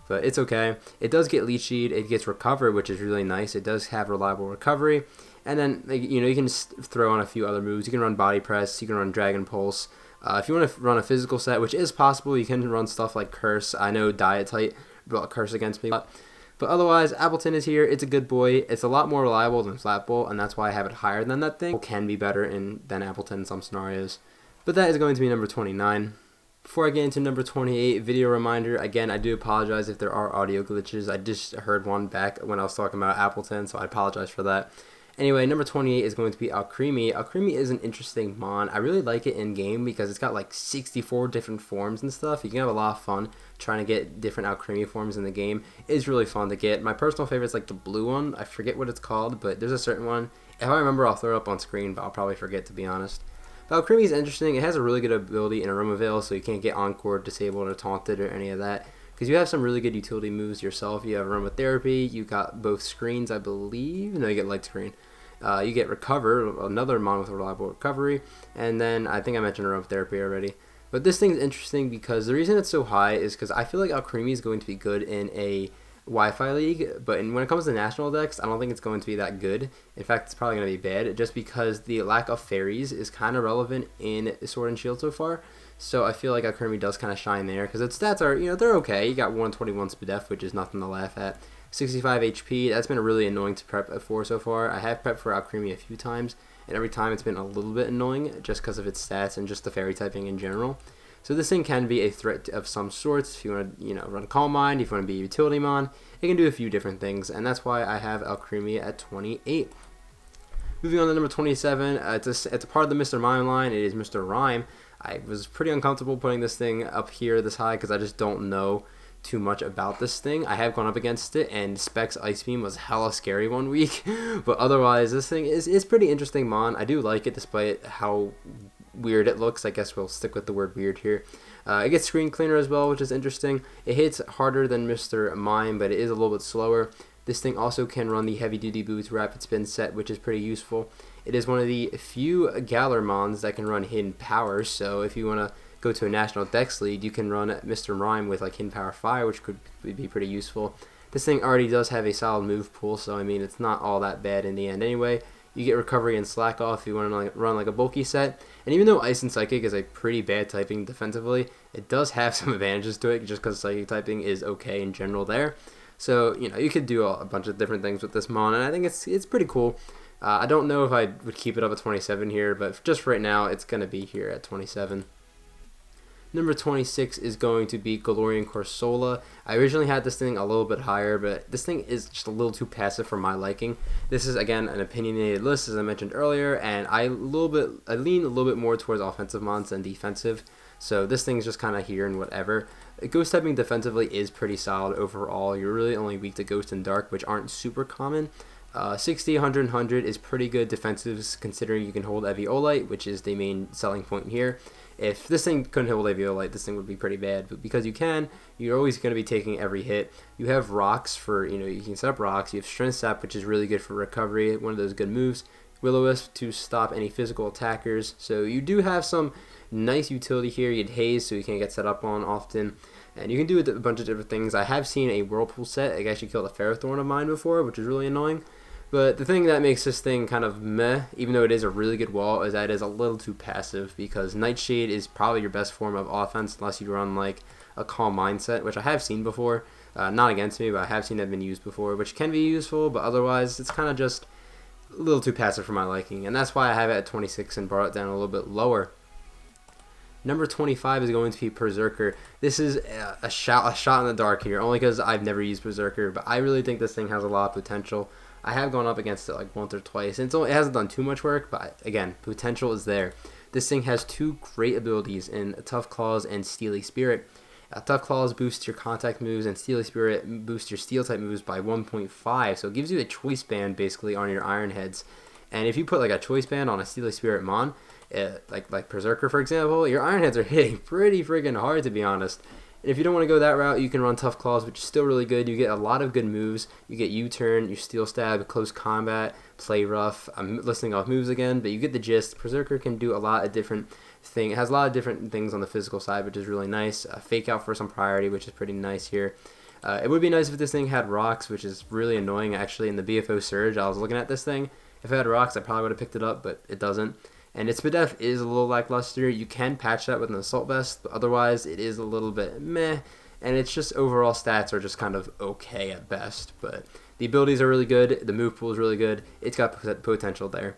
But it's okay. It does get Leechied. It gets Recover, which is really nice. It does have reliable recovery. And then, you know, you can just throw on a few other moves. You can run Body Press. You can run Dragon Pulse. If you want to run a physical set, which is possible, you can run stuff like Curse. I know Diet Tight brought Curse against me. But otherwise, Appleton is here. It's a good boy. It's a lot more reliable than Flat Bolt, and that's why I have it higher than that thing. It can be better than Appleton in some scenarios. But that is going to be number 29. Before I get into number 28, video reminder. Again, I do apologize if there are audio glitches. I just heard one back when I was talking about Appleton, so I apologize for that. Anyway, number 28 is going to be Alcremie. Alcremie is an interesting mon. I really like it in game because it's got like 64 different forms and stuff. You can have a lot of fun trying to get different Alcremie forms in the game. It's really fun to get. My personal favorite is like the blue one. I forget what it's called, but there's a certain one. If I remember, I'll throw it up on screen, but I'll probably forget, to be honest. But Alcremie is interesting. It has a really good ability in Aroma Veil, so you can't get Encore, Disabled, or Taunted, or any of that. Because you have some really good utility moves yourself. You have Aromatherapy. You got both screens, I believe. No, you get Light Screen. You get Recover, another mon with reliable recovery, and then I think I mentioned Aromatherapy already. But this thing's interesting because the reason it's so high is because I feel like Alcremie is going to be good in a Wi-Fi league, but when it comes to national decks, I don't think it's going to be that good. In fact, it's probably going to be bad, just because the lack of fairies is kind of relevant in Sword and Shield so far. So I feel like Alcremie does kind of shine there because its stats are, you know, they're okay. You got 121 def, which is nothing to laugh at. 65 HP, that's been really annoying to prep for so far. I have prepped for Alcremie a few times, and every time it's been a little bit annoying just because of its stats and just the fairy typing in general. So this thing can be a threat of some sorts if you want to, you know, run Calm Mind, if you want to be a utility mon. It can do a few different things, and that's why I have Alcremie at 28. Moving on to number 27, it's a part of the Mr. Mime line. It is Mr. Rime. I was pretty uncomfortable putting this thing up here this high because I just don't know too much about this thing. I have gone up against it, and Specs Ice Beam was hella scary one week, but otherwise this thing is pretty interesting mon. I do like it despite how weird it looks. I guess we'll stick with the word weird here. It gets Screen Cleaner as well, which is interesting. It hits harder than Mr. Mime, but it is a little bit slower. This thing also can run the Heavy Duty Boots Rapid Spin set, which is pretty useful. It is one of the few Galar mons that can run Hidden Powers, so if you want to go to a National Dex League, you can run Mr. Rime with like Hidden Power Fire, which could be pretty useful. This thing already does have a solid move pool, so I mean it's not all that bad in the end anyway. You get Recovery and Slack Off if you want to run like a bulky set. And even though Ice and Psychic is a pretty bad typing defensively, it does have some advantages to it just because Psychic typing is okay in general there. So, you know, you could do a bunch of different things with this mon, and I think it's pretty cool. I don't know if I would keep it up at 27 here, but just for right now, it's going to be here at 27. Number 26 is going to be Galorian Corsola. I originally had this thing a little bit higher, but this thing is just a little too passive for my liking. This is, again, an opinionated list, as I mentioned earlier, and I lean a little bit more towards offensive mons than defensive. So this thing's just kind of here and whatever. Ghost typing defensively is pretty solid overall. You're really only weak to Ghost and Dark, which aren't super common. 60, 100, and 100 is pretty good defensives considering you can hold Eviolite, which is the main selling point here. If this thing couldn't hold Eviolite, this thing would be pretty bad. But because you can, you're always going to be taking every hit. You have Rocks for, you know, you can set up Rocks. You have Strength Sap, which is really good for recovery, one of those good moves. Will-O-Wisp to stop any physical attackers. So you do have some nice utility here. You had Haze, so you can't get set up on often. And you can do a bunch of different things. I have seen a Whirlpool set. I actually killed a Ferrothorn of mine before, which is really annoying. But the thing that makes this thing kind of meh, even though it is a really good wall, is that it is a little too passive because Nightshade is probably your best form of offense unless you run like a Calm Mindset, which I have seen before. Not against me, but I have seen that been used before, which can be useful, but otherwise it's kind of just a little too passive for my liking. And that's why I have it at 26 and brought it down a little bit lower. Number 25 is going to be Berserker. This is a shot in the dark here, only because I've never used Berserker, but I really think this thing has a lot of potential. I have gone up against it like once or twice, and it hasn't done too much work, but again, potential is there. This thing has two great abilities in Tough Claws and Steely Spirit. Tough Claws boosts your contact moves, and Steely Spirit boosts your steel type moves by 1.5, so it gives you a choice band basically on your Iron Heads. And if you put like a choice band on a Steely Spirit Mon, like Berserker for example, your Iron Heads are hitting pretty friggin' hard, to be honest. And if you don't want to go that route, you can run Tough Claws, which is still really good. You get a lot of good moves. You get U-turn, your Steel Stab, Close Combat, Play Rough. I'm listing off moves again, but you get the gist. Berserker can do a lot of different things. It has a lot of different things on the physical side, which is really nice. Fake Out for some priority, which is pretty nice here. It would be nice if this thing had rocks, which is really annoying actually. In the BFO Surge, I was looking at this thing. If it had rocks, I probably would have picked it up, but it doesn't. And its SPDEF is a little lackluster. You can patch that with an Assault Vest, but otherwise it is a little bit meh. And it's just overall stats are just kind of okay at best. But the abilities are really good. The move pool is really good. It's got potential there.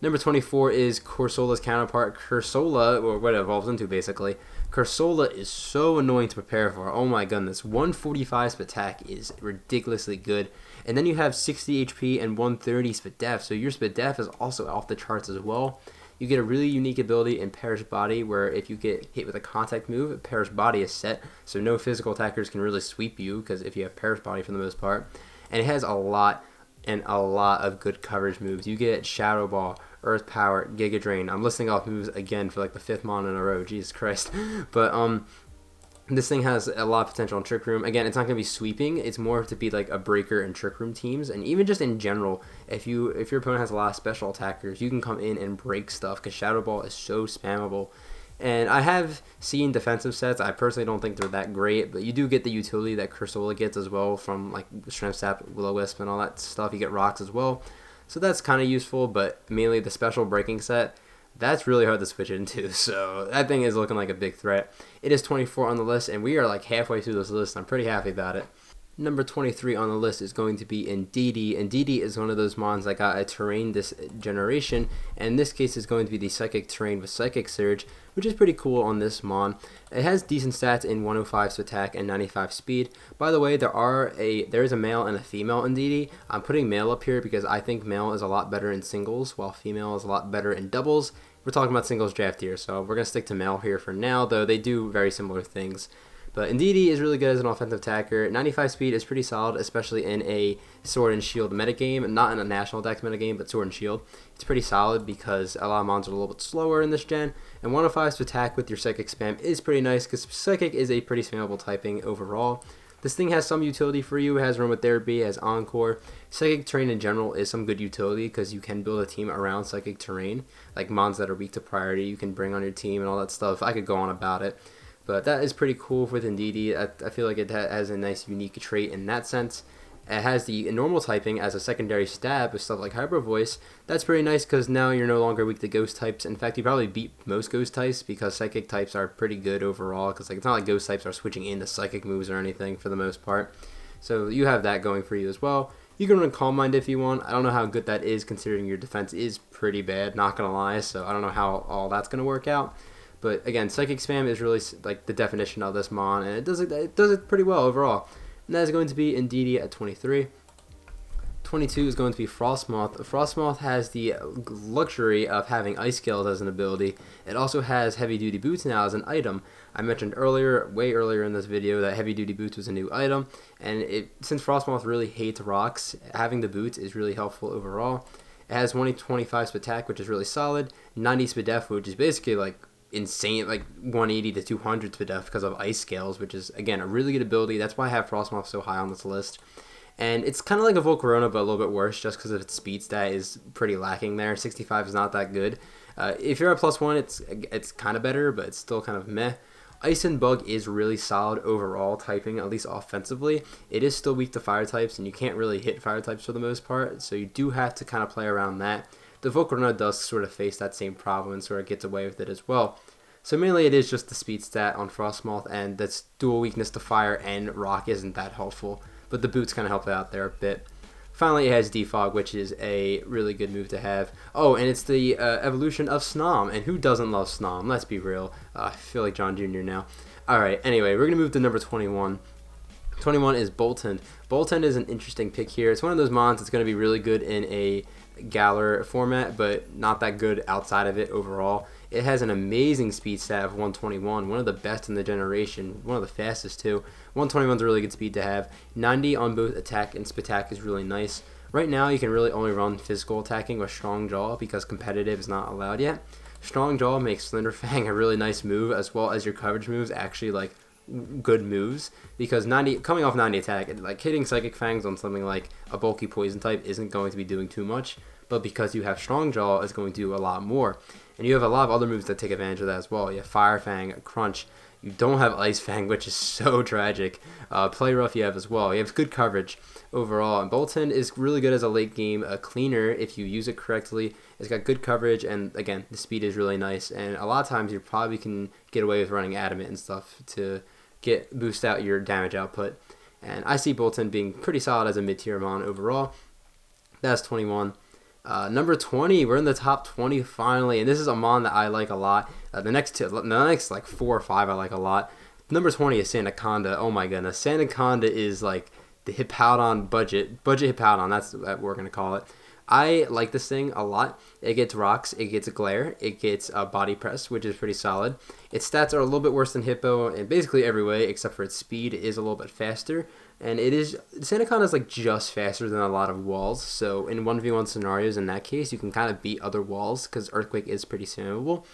Number 24 is Corsola's counterpart, Cursola, or what it evolves into basically. Cursola is so annoying to prepare for. Oh my goodness. 145 attack is ridiculously good. And then you have 60 HP and 130 SPDEF. So your SPDEF is also off the charts as well. You get a really unique ability in Perish Body where if you get hit with a contact move, Perish Body is set. So no physical attackers can really sweep you because if you have Perish Body for the most part. And it has a lot of good coverage moves. You get Shadow Ball, Earth Power, Giga Drain. I'm listing off moves again for like the 5th mon in a row. Jesus Christ. But this thing has a lot of potential in Trick Room. Again, it's not going to be sweeping. It's more to be like a breaker in Trick Room teams. And even just in general, if your opponent has a lot of special attackers, you can come in and break stuff because Shadow Ball is so spammable. And I have seen defensive sets. I personally don't think they're that great, but you do get the utility that Cursola gets as well from like Strength Sap, Will-O-Wisp, and all that stuff. You get rocks as well. So that's kind of useful, but mainly the special breaking set, that's really hard to switch into, so that thing is looking like a big threat. It is 24 on the list, and we are like halfway through this list. I'm pretty happy about it. Number 23 on the list is going to be Indeedee. Indeedee is one of those mons that got a terrain this generation, and in this case is going to be the Psychic Terrain with Psychic Surge, which is pretty cool on this mon. It has decent stats in 105 attack and 95 speed. By the way, there is a male and a female Indeedee. I'm putting male up here because I think male is a lot better in singles, while female is a lot better in doubles. We're talking about singles draft here, so we're going to stick to male here for now, though they do very similar things. But Indeedee is really good as an offensive attacker. 95 speed is pretty solid, especially in a Sword and Shield metagame. Not in a National Dex metagame, but Sword and Shield. It's pretty solid because a lot of mons are a little bit slower in this gen. And 105 attack with your Psychic spam is pretty nice because Psychic is a pretty spammable typing overall. This thing has some utility for you. It has Aromatherapy, it has Encore. Psychic Terrain in general is some good utility because you can build a team around Psychic Terrain. Like mons that are weak to priority, you can bring on your team and all that stuff. I could go on about it. But that is pretty cool with Indeedee. I feel like it has a nice unique trait in that sense. It has the normal typing as a secondary stab with stuff like Hyper Voice. That's pretty nice because now you're no longer weak to ghost types. In fact, you probably beat most ghost types because psychic types are pretty good overall. Because it's not like ghost types are switching into psychic moves or anything for the most part. So you have that going for you as well. You can run Calm Mind if you want. I don't know how good that is considering your defense is pretty bad, not going to lie. So I don't know how all that's going to work out. But again, Psychic Spam is really like the definition of this mon, and it does it pretty well overall. And that is going to be Indeedee at 23. 22 is going to be Frostmoth. Frostmoth has the luxury of having Ice Scales as an ability. It also has Heavy Duty Boots now as an item. I mentioned earlier, way earlier in this video, that Heavy Duty Boots was a new item, and since Frostmoth really hates rocks, having the boots is really helpful overall. It has 125 attack, which is really solid, 90 SPDEF, which is basically like insane, like 180 to 200 SPDEF because of Ice Scales, which is again a really good ability. That's why I have Frostmoth so high on this list. And it's kind of like a Volcarona, but a little bit worse just because of its speed stat is pretty lacking there. 65 is not that good. If you're at +1, it's kind of better, but it's still kind of meh. Ice and Bug is really solid overall typing, at least offensively. It is still weak to fire types, and you can't really hit fire types for the most part, so you do have to kind of play around that. The Volcarona does sort of face that same problem and sort of gets away with it as well. So mainly it is just the speed stat on Frostmoth, and that's dual weakness to fire and rock isn't that helpful. But the boots kind of help out there a bit. Finally, it has Defog, which is a really good move to have. Oh, and it's the evolution of Snom, and who doesn't love Snom? Let's be real. I feel like John Jr. now. Alright, anyway, we're going to move to number 21. 21 is Boltund. Boltund is an interesting pick here. It's one of those mons that's going to be really good in a Galar format, but not that good outside of it overall. It has an amazing speed stat of 121, one of the best in the generation, one of the fastest too. 121 is a really good speed to have. 90 on both attack and spatak is really nice. Right now, you can really only run physical attacking with Strong Jaw because competitive is not allowed yet. Strong Jaw makes Slender Fang a really nice move, as well as your coverage moves actually like good moves, because 90 coming off 90 attack, like hitting Psychic Fangs on something like a bulky poison type isn't going to be doing too much, but because you have Strong Jaw, it's going to do a lot more. And you have a lot of other moves that take advantage of that as well. You have Fire Fang, Crunch. You don't have Ice Fang, which is so tragic. Play Rough you have as well. You have good coverage overall. And Boltund is really good as a late game cleaner if you use it correctly. It's got good coverage, and again, the speed is really nice. And a lot of times you probably can get away with running Adamant and stuff to boost out your damage output. And I see Boltund being pretty solid as a mid-tier mon overall. That's 21. Number 20, we're in the top 20 finally, and this is a mon that I like a lot. The next like 4 or 5 I like a lot. Number 20 is Sandaconda. Oh my goodness, Sandaconda is like the Hippowdon budget Hippowdon. That's what we're gonna call it. I like this thing a lot. It gets rocks, it gets glare, it gets body press, which is pretty solid. Its stats are a little bit worse than Hippo in basically every way, except for its speed. It is a little bit faster, and Sandaconda is like just faster than a lot of walls. So in 1v1 scenarios, in that case, you can kind of beat other walls because Earthquake is pretty spammable.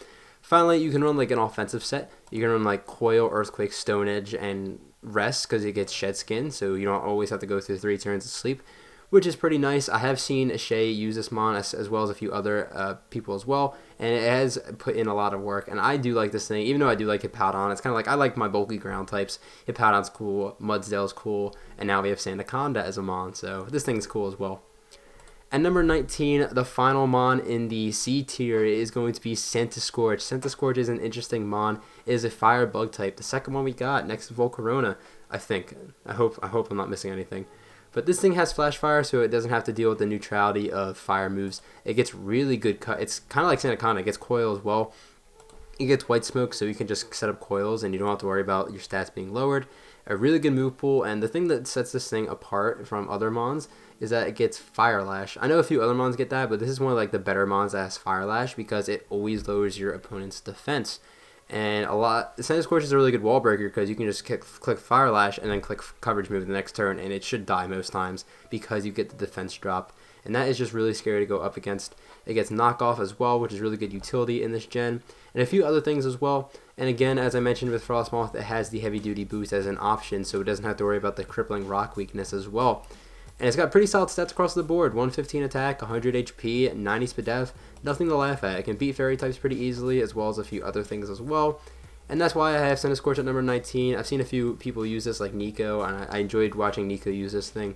Finally, you can run like an offensive set. You can run like Coil, Earthquake, Stone Edge, and Rest because it gets Shed Skin, so you don't always have to go through 3 turns of sleep, which is pretty nice. I have seen Shay use this mon as well as a few other people as well, and it has put in a lot of work, and I do like this thing, even though I do like Hippowdon. It's kind of like, I like my bulky ground types. Hippowdon's cool, Mudsdale's cool, and now we have Sandaconda as a mon, so this thing's cool as well. At number 19, the final mon in the C tier is going to be Centiskorch. Centiskorch is an interesting mon. It is a fire bug type, the second one we got next to Volcarona, I think. I hope I'm not missing anything. But this thing has Flash Fire, so it doesn't have to deal with the neutrality of fire moves. It gets really good cut. It's kind of like Sandaconda. It gets Coil as well. It gets White Smoke, so you can just set up coils, and you don't have to worry about your stats being lowered. A really good move pool, and the thing that sets this thing apart from other mons is that it gets Fire Lash. I know a few other mons get that, but this is one of like the better mons that has Fire Lash because it always lowers your opponent's defense. And Centiskorch is a really good wall breaker because you can just click Fire Lash and then click coverage move the next turn, and it should die most times because you get the defense drop. And that is just really scary to go up against. It gets Knockoff as well, which is really good utility in this gen, and a few other things as well. And again, as I mentioned with Frostmoth, it has the heavy duty boost as an option, so it doesn't have to worry about the crippling rock weakness as well. And it's got pretty solid stats across the board. 115 attack, 100 HP, 90 SPDEF. Nothing to laugh at. It can beat fairy types pretty easily, as well as a few other things as well. And that's why I have Centiskorch at number 19. I've seen a few people use this, like Nico, and I enjoyed watching Nico use this thing.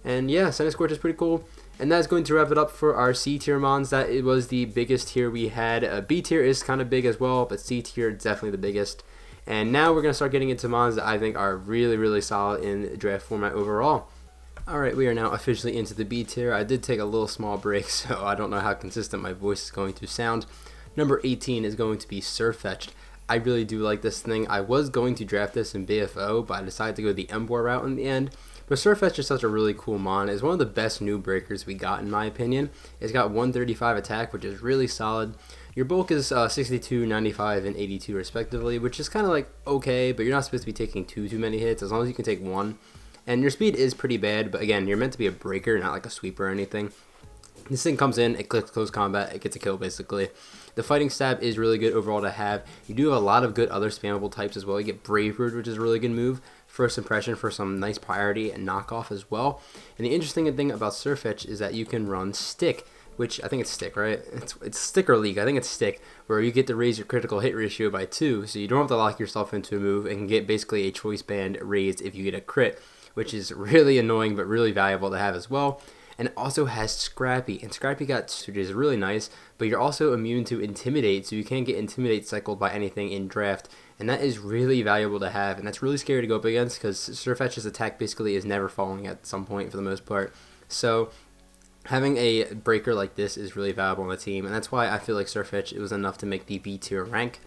And yeah, Centiskorch is pretty cool. And that's going to wrap it up for our C tier mons. That it was the biggest tier we had. B tier is kind of big as well, but C tier definitely the biggest. And now we're going to start getting into mons that I think are really, really solid in draft format overall. Alright, we are now officially into the B tier. I did take a little small break, so I don't know how consistent my voice is going to sound. Number 18 is going to be Surfetched. I really do like this thing. I was going to draft this in BFO, but I decided to go the Emboar route in the end. But Surfetched is such a really cool mon. It's one of the best new breakers we got, in my opinion. It's got 135 attack, which is really solid. Your bulk is 62, 95, and 82 respectively, which is kind of like okay, but you're not supposed to be taking too many hits, as long as you can take one. And your speed is pretty bad, but again, you're meant to be a breaker, not like a sweeper or anything. This thing comes in, it clicks close combat, it gets a kill basically. The fighting stab is really good overall to have. You do have a lot of good other spammable types as well. You get Brave Bird, which is a really good move. First impression for some nice priority and knockoff as well. And the interesting thing about Surfetch is that you can run Stick, which I think it's Stick, right? It's Stick or Leak. I think it's Stick, where you get to raise your critical hit ratio by 2, so you don't have to lock yourself into a move and can get basically a choice band raised if you get a crit, which is really annoying but really valuable to have as well. And it also has Scrappy, and Scrappy which is really nice, but you're also immune to Intimidate, so you can't get Intimidate cycled by anything in draft, and that is really valuable to have, and that's really scary to go up against because Surfetch's attack basically is never falling at some point for the most part. So having a breaker like this is really valuable on the team, and that's why I feel like Surfetch, it was enough to make the B tier rank.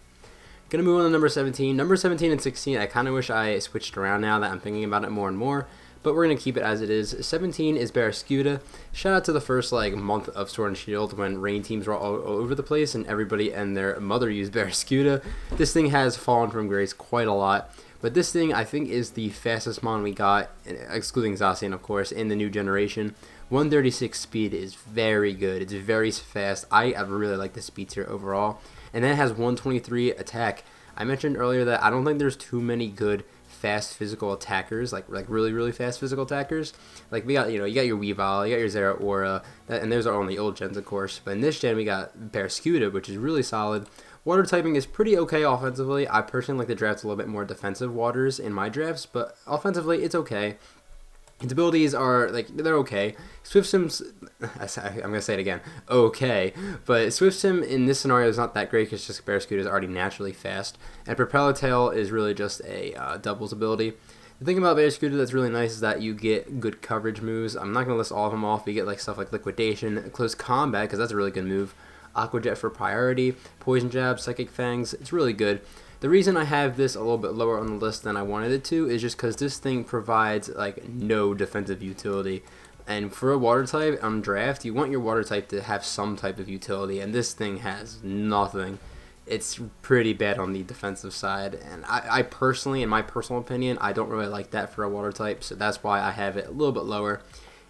Gonna move on to number 17. Number 17 and 16, I kind of wish I switched around now that I'm thinking about it more and more, but we're gonna keep it as it is. 17 is Barraskewda. Shout out to the first month of Sword and Shield when rain teams were all over the place and everybody and their mother used Barraskewda. This thing has fallen from grace quite a lot, but this thing I think is the fastest mon we got, excluding Zacian of course, in the new generation. 136 speed is very good. It's very fast. I really like the speed tier overall. And then it has 123 attack. I mentioned earlier that I don't think there's too many good fast physical attackers, like really fast physical attackers. Like we got, you got your Weavile, you got your Zeraora, and those are only old gens of course. But in this gen we got Barraskewda, which is really solid. Water typing is pretty okay offensively. I personally like to draft a little bit more defensive waters in my drafts, but offensively it's okay. Its abilities are, they're okay. Swift Sim's, I'm going to say it again, okay. But Swift Sim in this scenario is not that great because just Barraskewda is already naturally fast. And Propeller Tail is really just a doubles ability. The thing about Barraskewda that's really nice is that you get good coverage moves. I'm not going to list all of them off. You get stuff like Liquidation, Close Combat, because that's a really good move. Aqua Jet for priority, Poison Jab, Psychic Fangs, it's really good. The reason I have this a little bit lower on the list than I wanted it to is just because this thing provides no defensive utility. And for a water type on draft, you want your water type to have some type of utility, and this thing has nothing. It's pretty bad on the defensive side, and I personally, in my personal opinion, I don't really like that for a water type, so that's why I have it a little bit lower.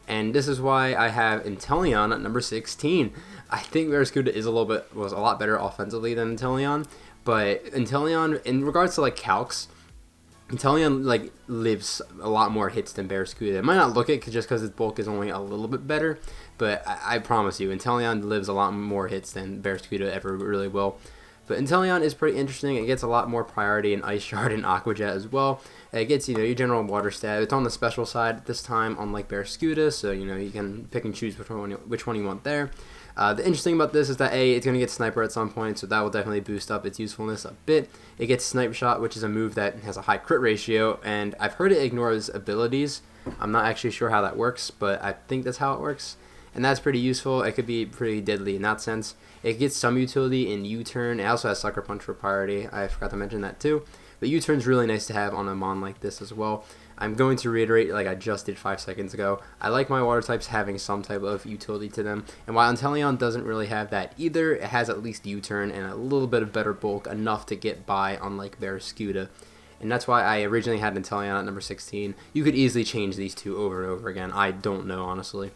And this is why I have Inteleon at number 16. I think Barraskewda was a lot better offensively than Inteleon. But Inteleon, in regards to calcs, Inteleon lives a lot more hits than Barraskewda. It might not look it just because its bulk is only a little bit better, but I promise you, Inteleon lives a lot more hits than Barraskewda ever really will. But Inteleon is pretty interesting. It gets a lot more priority in Ice Shard and Aqua Jet as well. It gets your general water stat. It's on the special side this time, unlike Barraskewda, so you can pick and choose which one you want there. The interesting about this is that it's going to get Sniper at some point, so that will definitely boost up its usefulness a bit. It gets Snipe Shot, which is a move that has a high crit ratio, and I've heard it ignores abilities. I'm not actually sure how that works, but I think that's how it works. And that's pretty useful. It could be pretty deadly in that sense. It gets some utility in U-Turn. It also has Sucker Punch for priority. I forgot to mention that too. But U-Turn is really nice to have on a mon like this as well. I'm going to reiterate like I just did 5 seconds ago. I like my water types having some type of utility to them. And while Inteleon doesn't really have that either, it has at least U-Turn and a little bit of better bulk, enough to get by unlike Barraskewda. And that's why I originally had Inteleon at number 16. You could easily change these two over and over again. I don't know, honestly.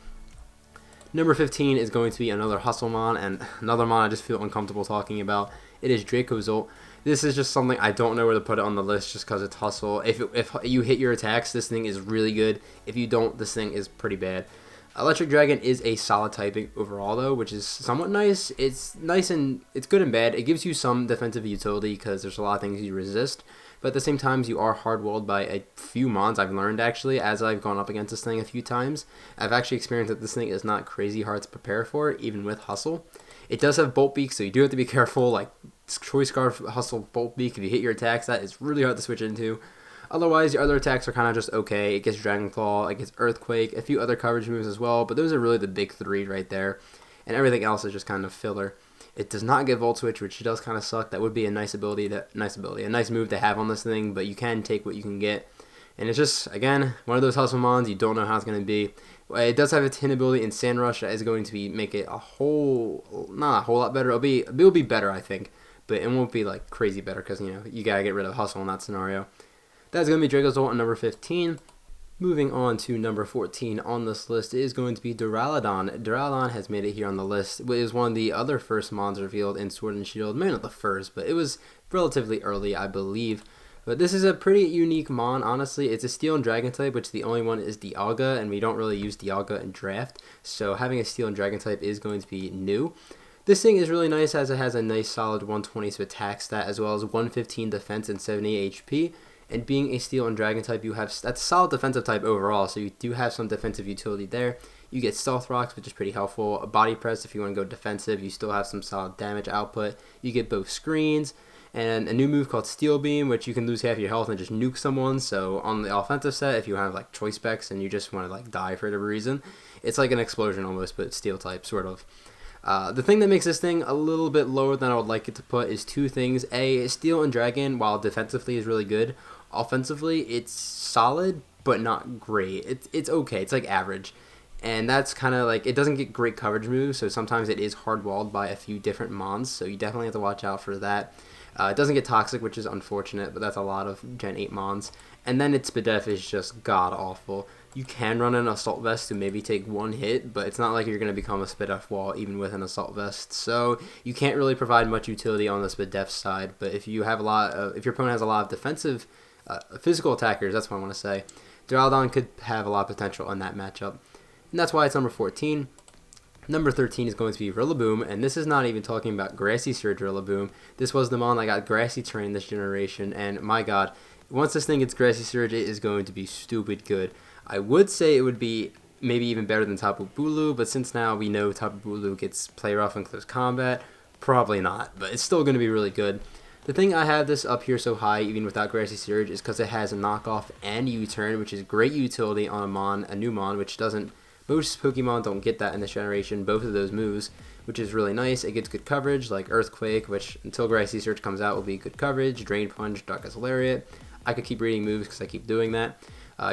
Number 15 is going to be another Hustle Mon, and another Mon I just feel uncomfortable talking about. It is Dracozolt. This is just something I don't know where to put it on the list just because it's Hustle. If you hit your attacks, this thing is really good. If you don't, this thing is pretty bad. Electric Dragon is a solid typing overall, though, which is somewhat nice. It's nice and it's good and bad. It gives you some defensive utility because there's a lot of things you resist. But at the same time, you are hard-walled by a few mons. I've learned, actually, as I've gone up against this thing a few times. I've actually experienced that this thing is not crazy hard to prepare for, even with Hustle. It does have Bolt Beak, so you do have to be careful. Like, Choice Scarf, Hustle, Bolt Beak, if you hit your attacks, that is really hard to switch into. Otherwise, your other attacks are kind of just okay. It gets Dragon Claw, it gets Earthquake, a few other coverage moves as well, but those are really the big three right there. And everything else is just kind of filler. It does not get Volt Switch, which does kind of suck. That would be a nice move to have on this thing, but you can take what you can get. And it's just, again, one of those Hustle Mons. You don't know how it's going to be. It does have a tin ability in Sand Rush that is going to make it not a whole lot better. It will be better, I think, but it won't be like crazy better because you gotta get rid of Hustle in that scenario. That's going to be Dracozolt at number 15. Moving on to number 14 on this list is going to be Duraludon. Duraludon has made it here on the list. It was one of the other first mons revealed in Sword and Shield. Maybe not the first, but it was relatively early, I believe. But this is a pretty unique mon, honestly. It's a Steel and Dragon type, which the only one is Dialga, and we don't really use Dialga in draft. So having a Steel and Dragon type is going to be new. This thing is really nice as it has a nice solid 120 attack stat as well as 115 defense and 70 HP. And being a Steel and Dragon type, that's a solid defensive type overall, so you do have some defensive utility there. You get Stealth Rocks, which is pretty helpful. A Body Press, if you want to go defensive, you still have some solid damage output. You get both screens, and a new move called Steel Beam, which you can lose half your health and just nuke someone. So on the offensive set, if you have like Choice Specs and you just want to like die for whatever reason, It's like an explosion almost, but steel type, sort of. The thing that makes this thing a little bit lower than I would like it to put is two things. A, Steel and Dragon, while defensively is really good, offensively it's solid, but not great. It's okay. It's like average. And that's kind of like, it doesn't get great coverage moves, so sometimes it is hard-walled by a few different mons, so you definitely have to watch out for that. It doesn't get toxic, which is unfortunate, but that's a lot of Gen 8 mons. And then its SPDEF is just god-awful. You can run an Assault Vest to maybe take one hit, but it's not like you're going to become a SPDEF wall even with an Assault Vest. So you can't really provide much utility on the SPDEF side, but if you have if your opponent has a lot of defensive, physical attackers, that's what I want to say, Duraludon could have a lot of potential in that matchup. And that's why it's number 14. Number 13 is going to be Rillaboom, and this is not even talking about Grassy Surge Rillaboom. This was the mon that got Grassy Terrain this generation, and my god, once this thing gets Grassy Surge, it is going to be stupid good. I would say it would be maybe even better than Tapu Bulu, but since now we know Tapu Bulu gets Play Rough in close combat, probably not, but it's still going to be really good. The thing I have this up here so high, even without Grassy Surge, is because it has a knockoff and U-turn, which is great utility on a new mon, which doesn't. Most Pokemon don't get that in this generation, both of those moves, which is really nice. It gets good coverage, like Earthquake, which until Grassy Surge comes out will be good coverage, Drain Punch, Darkest Lariat. I could keep reading moves because I keep doing that.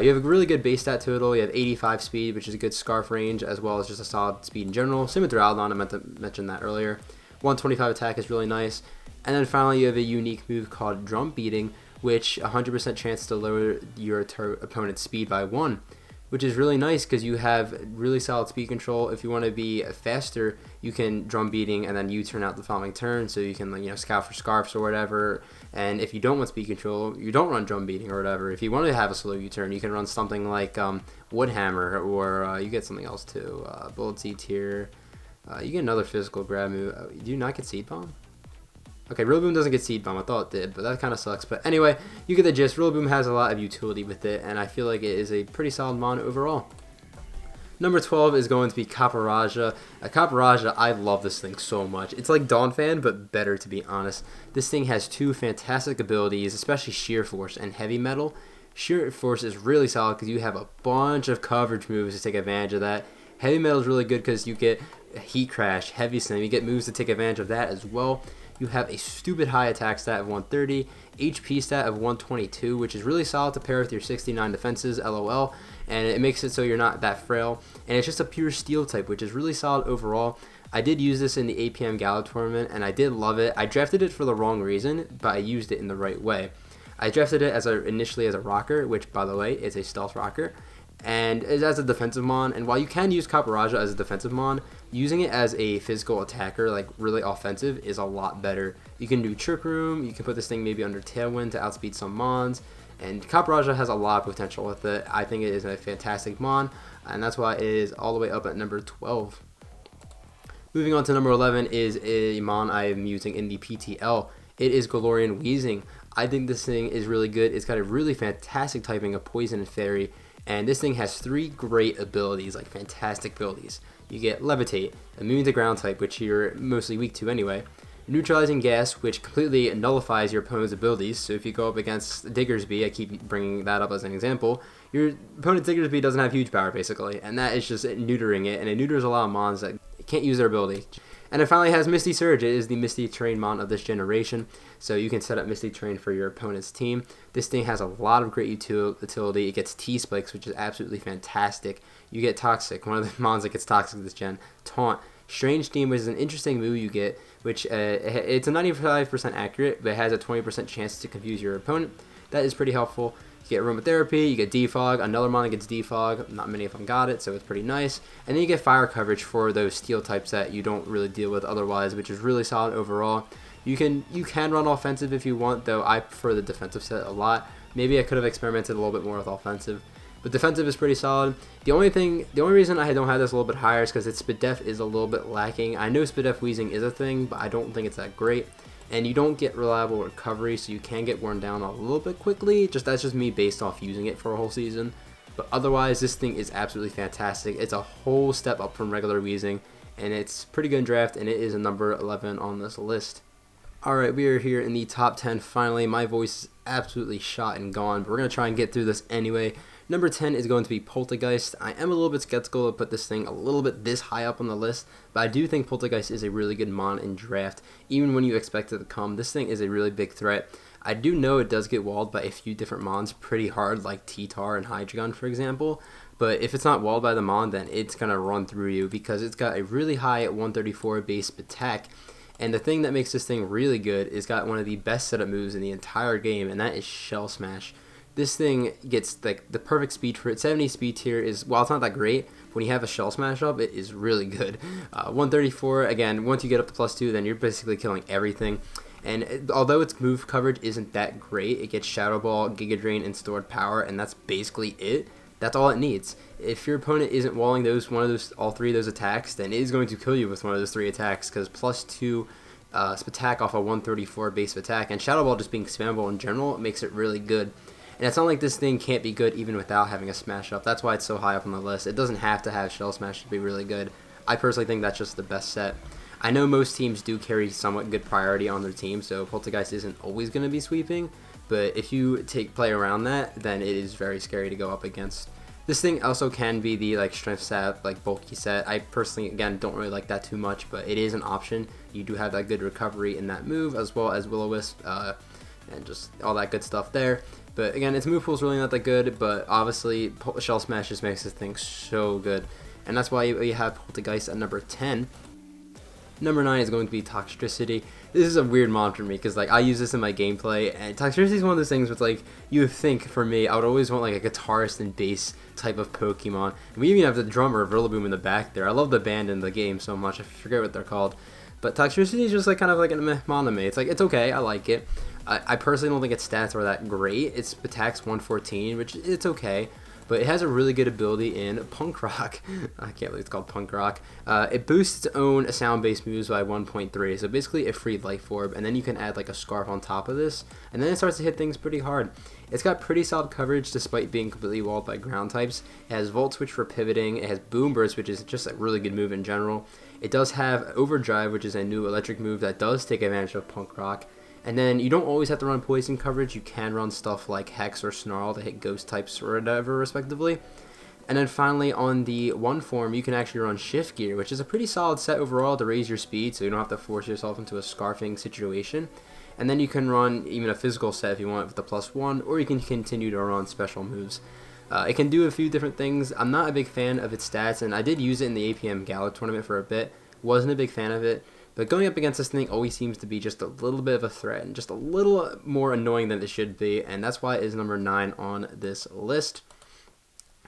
You have a really good base stat total. You have 85 speed, which is a good Scarf range, as well as just a solid speed in general. Same with Duraludon, I meant to mention that earlier. 125 attack is really nice. And then finally, you have a unique move called Drum Beating, which 100% chance to lower your opponent's speed by 1. Which is really nice because you have really solid speed control. If you want to be faster, you can Drum Beating and then U-turn out the following turn, so you can scout for Scarfs or whatever. And if you don't want speed control, you don't run Drum Beating or whatever. If you want to have a slow U-turn, you can run something like Wood Hammer, or you get something else too. Bullet Seed Tier. You get another physical grab move. Do you not get Seed Bomb? Okay, Rillaboom doesn't get Seed Bomb. I thought it did, but that kind of sucks. But anyway, you get the gist. Rillaboom has a lot of utility with it, and I feel like it is a pretty solid mon overall. Number 12 is going to be Copperajah. Copperajah, I love this thing so much. It's like Dawnfan, but better, to be honest. This thing has two fantastic abilities, especially Sheer Force and Heavy Metal. Sheer Force is really solid because you have a bunch of coverage moves to take advantage of that. Heavy Metal is really good because you get Heat Crash, Heavy Slam. You get moves to take advantage of that as well. You have a stupid high attack stat of 130, HP stat of 122, which is really solid to pair with your 69 defenses, LOL, and it makes it so you're not that frail. And it's just a pure steel type, which is really solid overall. I did use this in the APM Gala tournament, and I did love it. I drafted it for the wrong reason, but I used it in the right way. I drafted it initially as a rocker, which, by the way, is a stealth rocker, and as a defensive mon. And while you can use Copperajah as a defensive mon, using it as a physical attacker, like really offensive, is a lot better. You can do Trick Room, you can put this thing maybe under Tailwind to outspeed some mons, and Copperajah has a lot of potential with it. I think it is a fantastic mon, and that's why it is all the way up at number 12. Moving on to number 11 is a mon I am using in the PTL. It is Galarian Weezing. I think this thing is really good. It's got a really fantastic typing of Poison and Fairy, and this thing has 3 great abilities, like fantastic abilities. You get Levitate, immune to ground type, which you're mostly weak to anyway. Neutralizing Gas, which completely nullifies your opponent's abilities. So if you go up against Diggersby, I keep bringing that up as an example, your opponent's Diggersby doesn't have huge power basically, and that is just neutering it, and it neuters a lot of mons that can't use their ability. And it finally has Misty Surge. It is the Misty Terrain mon of this generation, so you can set up Misty Terrain for your opponent's team. This thing has a lot of great utility. It gets T-Spikes, which is absolutely fantastic. You get Toxic, one of the mons that gets Toxic this gen. Taunt. Strange Steam, which is an interesting move you get, which it's a 95% accurate, but it has a 20% chance to confuse your opponent. That is pretty helpful. You get Aromatherapy, you get Defog, another mon that gets Defog, not many of them got it, so it's pretty nice. And then you get Fire Coverage for those steel types that you don't really deal with otherwise, which is really solid overall. You can run offensive if you want, though I prefer the defensive set a lot. Maybe I could have experimented a little bit more with offensive, but defensive is pretty solid. The only reason I don't have this a little bit higher is because its SPDEF is a little bit lacking. I know SPDEF Weezing is a thing, but I don't think it's that great. And you don't get reliable recovery, so you can get worn down a little bit quickly. That's just me based off using it for a whole season. But otherwise, this thing is absolutely fantastic. It's a whole step up from regular Weezing, and it's pretty good in draft, and it is a number 11 on this list. Alright, we are here in the top 10 finally. My voice is absolutely shot and gone, but we're going to try and get through this anyway. Number 10 is going to be Poltergeist. I am a little bit skeptical to put this thing a little bit this high up on the list, but I do think Poltergeist is a really good mon in draft. Even when you expect it to come, this thing is a really big threat. I do know it does get walled by a few different mons pretty hard, like T-Tar and Hydreigon, for example. But if it's not walled by the mon, then it's going to run through you because it's got a really high at 134 base attack. And the thing that makes this thing really good is got one of the best setup moves in the entire game, and that is Shell Smash. This thing gets like the perfect speed for it. 70 speed tier is, while it's not that great, when you have a Shell Smash up, it is really good. 134, again, once you get up to +2, then you're basically killing everything. And although its move coverage isn't that great, it gets Shadow Ball, Giga Drain, and Stored Power, and that's basically it. That's all it needs. If your opponent isn't walling all three of those attacks, then it is going to kill you with one of those three attacks, because +2 attack off a 134 base attack, and Shadow Ball just being spammable in general makes it really good. And it's not like this thing can't be good even without having a Smash up. That's why it's so high up on the list. It doesn't have to have Shell Smash to be really good. I personally think that's just the best set. I know most teams do carry somewhat good priority on their team, so Poltergeist isn't always going to be sweeping, but if you play around that, then it is very scary to go up against. This thing also can be the strength set, bulky set. I personally, again, don't really like that too much, but it is an option. You do have that good recovery in that move, as well as Will-O-Wisp, and just all that good stuff there. But again, its move pool is really not that good, but obviously Shell Smash just makes this thing so good. And that's why you have Poltergeist at number 10. Number 9 is going to be Toxtricity. This is a weird mon for me because I use this in my gameplay, and Toxtricity is one of those things with you would think for me I would always want a guitarist and bass type of Pokemon. And we even have the drummer Rillaboom in the back there. I love the band in the game so much. I forget what they're called. But Toxtricity is just kind of like a mon to me. It's okay, I like it. I personally don't think its stats are that great. Its attack's 114, which it's okay. But it has a really good ability in Punk Rock. I can't believe it's called Punk Rock. It boosts its own sound-based moves by 1.3, so basically a free Life Orb, and then you can add a Scarf on top of this, and then it starts to hit things pretty hard. It's got pretty solid coverage despite being completely walled by ground types. It has Volt Switch for pivoting. It has Boom Burst, which is just a really good move in general. It does have Overdrive, which is a new electric move that does take advantage of Punk Rock. And then you don't always have to run poison coverage. You can run stuff like Hex or Snarl to hit ghost types or whatever, respectively. And then finally, on the 1 form, you can actually run Shift Gear, which is a pretty solid set overall to raise your speed, so you don't have to force yourself into a scarfing situation. And then you can run even a physical set if you want with the +1, or you can continue to run special moves. It can do a few different things. I'm not a big fan of its stats, and I did use it in the APM Gala tournament for a bit. Wasn't a big fan of it. But going up against this thing always seems to be just a little bit of a threat and just a little more annoying than it should be, and that's why it is number 9 on this list.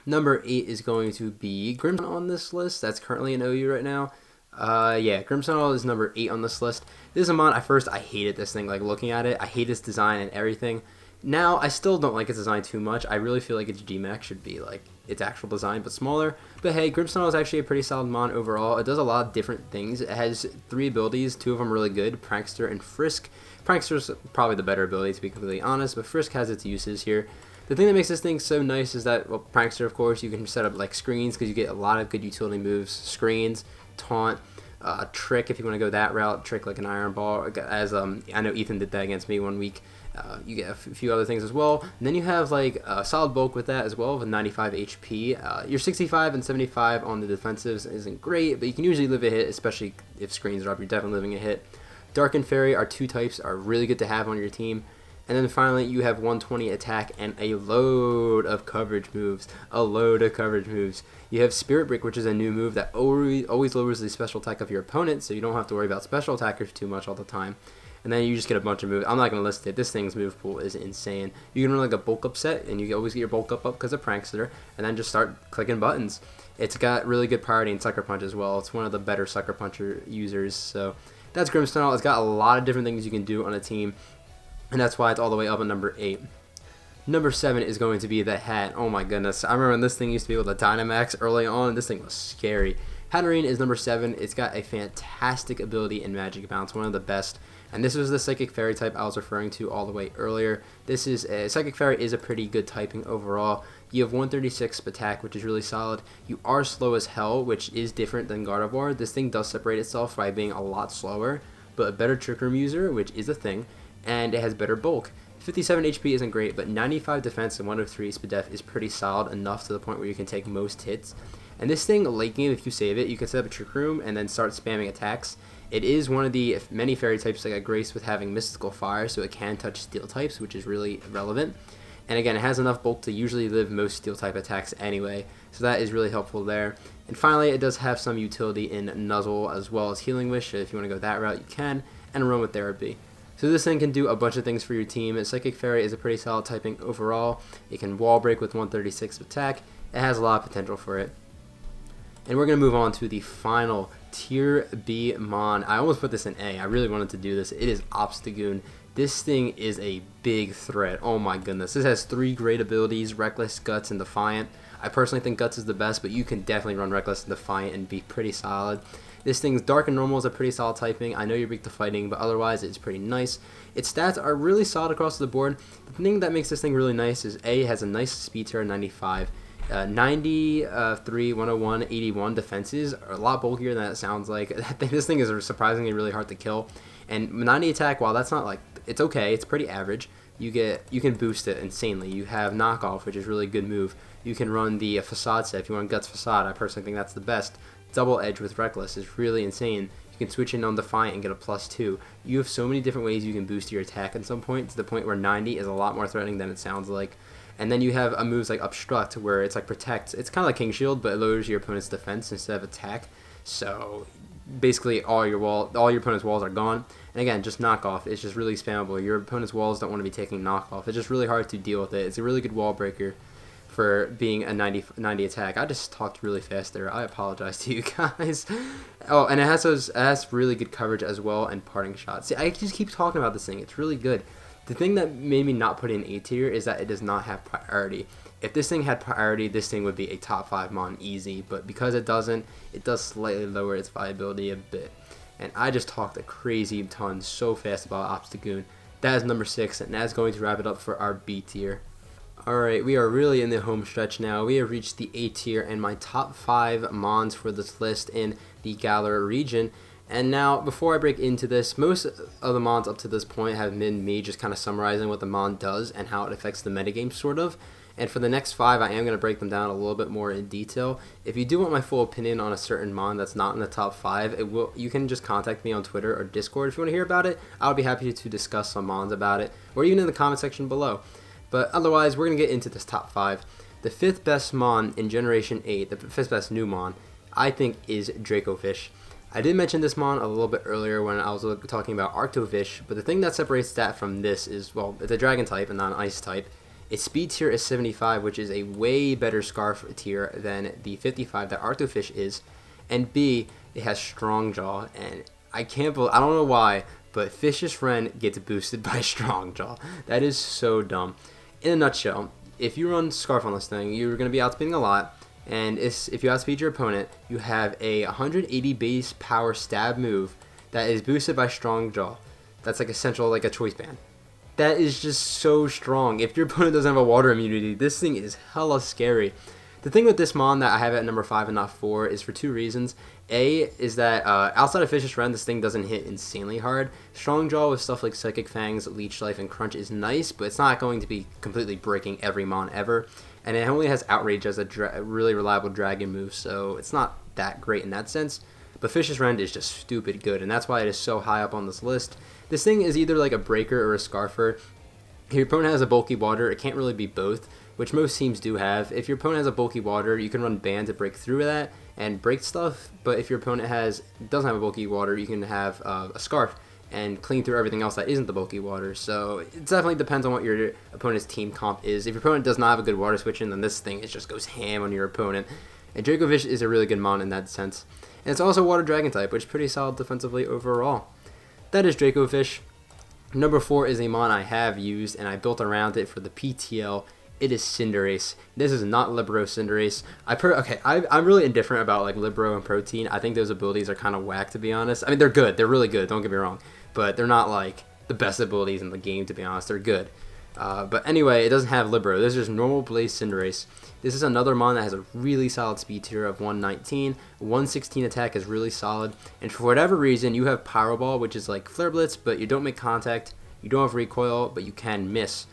Number 8 is going to be Grimmsnarl on this list. That's currently an OU right now. Yeah, Grimmsnarl is number 8 on this list. This is a mon, at first I hated this thing, looking at it. I hate its design and everything. Now, I still don't like its design too much. I really feel like its Gmax should be its actual design, but smaller. But hey, Grimmsnarl is actually a pretty solid mon overall. It does a lot of different things. It has 3 abilities, 2 of them really good, Prankster and Frisk. Prankster's probably the better ability, to be completely honest, but Frisk has its uses here. The thing that makes this thing so nice is that, well, Prankster, of course, you can set up screens because you get a lot of good utility moves. Screens, Taunt, Trick if you want to go that route, Trick like an Iron Ball, as I know Ethan did that against me one week. You get a few other things as well. And then you have solid bulk with that as well with 95 HP. Your 65 and 75 on the defensives isn't great, but you can usually live a hit, especially if screens are up. You're definitely living a hit. Dark and Fairy are 2 types are really good to have on your team. And then finally, you have 120 attack and a load of coverage moves. You have Spirit Break, which is a new move that always lowers the special attack of your opponent, so you don't have to worry about special attackers too much all the time. And then you just get a bunch of moves. I'm not going to list it. This thing's move pool is insane. You can run a bulk up set, and you can always get your bulk up because of Prankster, and then just start clicking buttons. It's got really good priority in Sucker Punch as well. It's one of the better Sucker Puncher users. So that's Grimmsnarl. It's got a lot of different things you can do on a team, and that's why it's all the way up at number 8. Number 7 is going to be the Hat. Oh my goodness. I remember when this thing used to be able to Dynamax early on. This thing was scary. Hatterene is number 7. It's got a fantastic ability in Magic Bounce, one of the best. And this was the Psychic Fairy type I was referring to all the way earlier. This is Psychic Fairy is a pretty good typing overall. You have 136 attack, which is really solid. You are slow as hell, which is different than Gardevoir. This thing does separate itself by being a lot slower, but a better Trick Room user, which is a thing, and it has better bulk. 57 HP isn't great, but 95 defense and 103 speed def is pretty solid enough to the point where you can take most hits. And this thing, late game, if you save it, you can set up a Trick Room and then start spamming attacks. It is one of the many fairy types that got graced with having Mystical Fire, so it can touch steel types, which is really relevant. And again, it has enough bulk to usually live most steel type attacks anyway, so that is really helpful there. And finally, it does have some utility in Nuzzle as well as Healing Wish, so if you want to go that route, you can, and Run with Therapy. So this thing can do a bunch of things for your team. Psychic Fairy is a pretty solid typing overall. It can wall break with 136 attack. It has a lot of potential for it. And we're going to move on to the final Tier B Mon. I almost put this in A. I really wanted to do this. It is Obstagoon. This thing is a big threat. Oh my goodness. This has 3 great abilities, Reckless, Guts, and Defiant. I personally think Guts is the best, but you can definitely run Reckless and Defiant and be pretty solid. This thing's Dark and Normal is a pretty solid typing. I know you're weak to fighting, but otherwise it's pretty nice. Its stats are really solid across the board. The thing that makes this thing really nice is A, it has a nice speed tier of 95. 93, 101, 81 defenses are a lot bulkier than it sounds like. This thing is surprisingly really hard to kill. And 90 attack, while that's not like, it's okay, it's pretty average. You can boost it insanely. You have Knockoff, which is a really good move. You can run the Facade set if you want Guts Facade. I personally think that's the best. Double Edge with Reckless is really insane. You can switch in on Defiant and get a +2. You have so many different ways you can boost your attack at some point, to the point where 90 is a lot more threatening than it sounds like. And then you have moves like Obstruct, where it's like Protect. It's kind of like King Shield, but it lowers your opponent's defense instead of attack. So basically all your opponent's walls are gone. And again, just Knockoff is just really spammable. Your opponent's walls don't want to be taking Knockoff. It's just really hard to deal with it. It's a really good wall breaker for being a 90 attack. I just talked really fast there. I apologize to you guys. Oh, and it has really good coverage as well and Parting Shot. See, I just keep talking about this thing. It's really good. The thing that made me not put it in A tier is that it does not have priority. If this thing had priority, this thing would be a top 5 Mon easy, but because it doesn't, it does slightly lower its viability a bit. And I just talked a crazy ton so fast about Obstagoon. That is number 6, and that's going to wrap it up for our B tier. Alright, we are really in the home stretch now. We have reached the A tier and my top 5 Mons for this list in the Galar region. And now, before I break into this, most of the Mons up to this point have been me just kind of summarizing what the Mon does and how it affects the metagame, sort of. And for the next 5, I am going to break them down a little bit more in detail. If you do want my full opinion on a certain Mon that's not in the top 5, you can just contact me on Twitter or Discord if you want to hear about it. I would be happy to discuss some Mons about it, or even in the comment section below. But otherwise, we're going to get into this top 5. The 5th best Mon in Generation 8, the 5th best new Mon, I think is Dracovish. I did mention this Mon a little bit earlier when I was talking about Arctovish, but the thing that separates that from this is, well, it's a Dragon type and not an Ice type. Its speed tier is 75, which is a way better Scarf tier than the 55 that Arctofish is. And B, it has Strong Jaw, and I don't know why, but Fish's friend gets boosted by Strong Jaw. That is so dumb. In a nutshell, if you run Scarf on this thing, you're going to be outspeeding a lot. And if you outspeed your opponent, you have a 180 base power stab move that is boosted by Strong Jaw. That's like essential, like a choice band. That is just so strong. If your opponent doesn't have a water immunity, this thing is hella scary. The thing with this Mon that I have at number 5 and not 4 is for 2 reasons. A is that outside of Fish's friend, this thing doesn't hit insanely hard. Strong Jaw with stuff like Psychic Fangs, Leech Life, and Crunch is nice, but it's not going to be completely breaking every Mon ever. And it only has Outrage as a really reliable dragon move, so it's not that great in that sense. But Fish's Rend is just stupid good, and that's why it is so high up on this list. This thing is either like a breaker or a scarfer. If your opponent has a bulky water, it can't really be both, which most teams do have. If your opponent has a bulky water, you can run Band to break through that and break stuff. But if your opponent doesn't have a bulky water, you can have a scarf and clean through everything else that isn't the bulky water. So it definitely depends on what your opponent's team comp is. If your opponent does not have a good water switching, then this thing just goes ham on your opponent. And Dracovish is a really good Mon in that sense. And it's also Water Dragon type, which is pretty solid defensively overall. That is Dracovish. Number 4 is a Mon I have used, and I built around it for the PTL. It is Cinderace. This is not Libero Cinderace. I'm really indifferent about like Libero and Protein. I think those abilities are kind of whack, to be honest. I mean, they're good. They're really good. Don't get me wrong. But they're not like the best abilities in the game, to be honest. They're good. But anyway, it doesn't have Libero. This is just normal Blaze Cinderace. This is another Mon that has a really solid speed tier of 119. 116 attack is really solid. And for whatever reason, you have Pyro Ball, which is like Flare Blitz, but you don't make contact. You don't have recoil, but you can miss.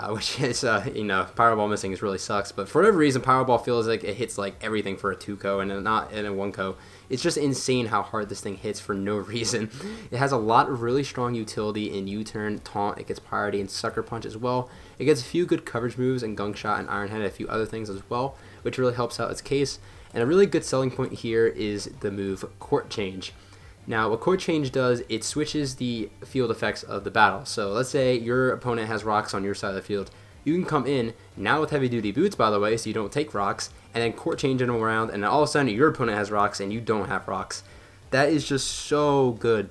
Which is, Power Ball missing really sucks. But for whatever reason, Power Ball feels like it hits like everything for a 2-co and not in a 1-co. It's just insane how hard this thing hits for no reason. It has a lot of really strong utility in U-turn, taunt. It gets priority and sucker punch as well. It gets a few good coverage moves and gunk shot and iron head and a few other things as well, which really helps out its case. And a really good selling point here is the move Court Change. Now, what Court Change does, it switches the field effects of the battle. So let's say your opponent has rocks on your side of the field. You can come in, now with heavy duty boots by the way, so you don't take rocks, and then Court Change them around, and then all of a sudden your opponent has rocks and you don't have rocks. That is just so good.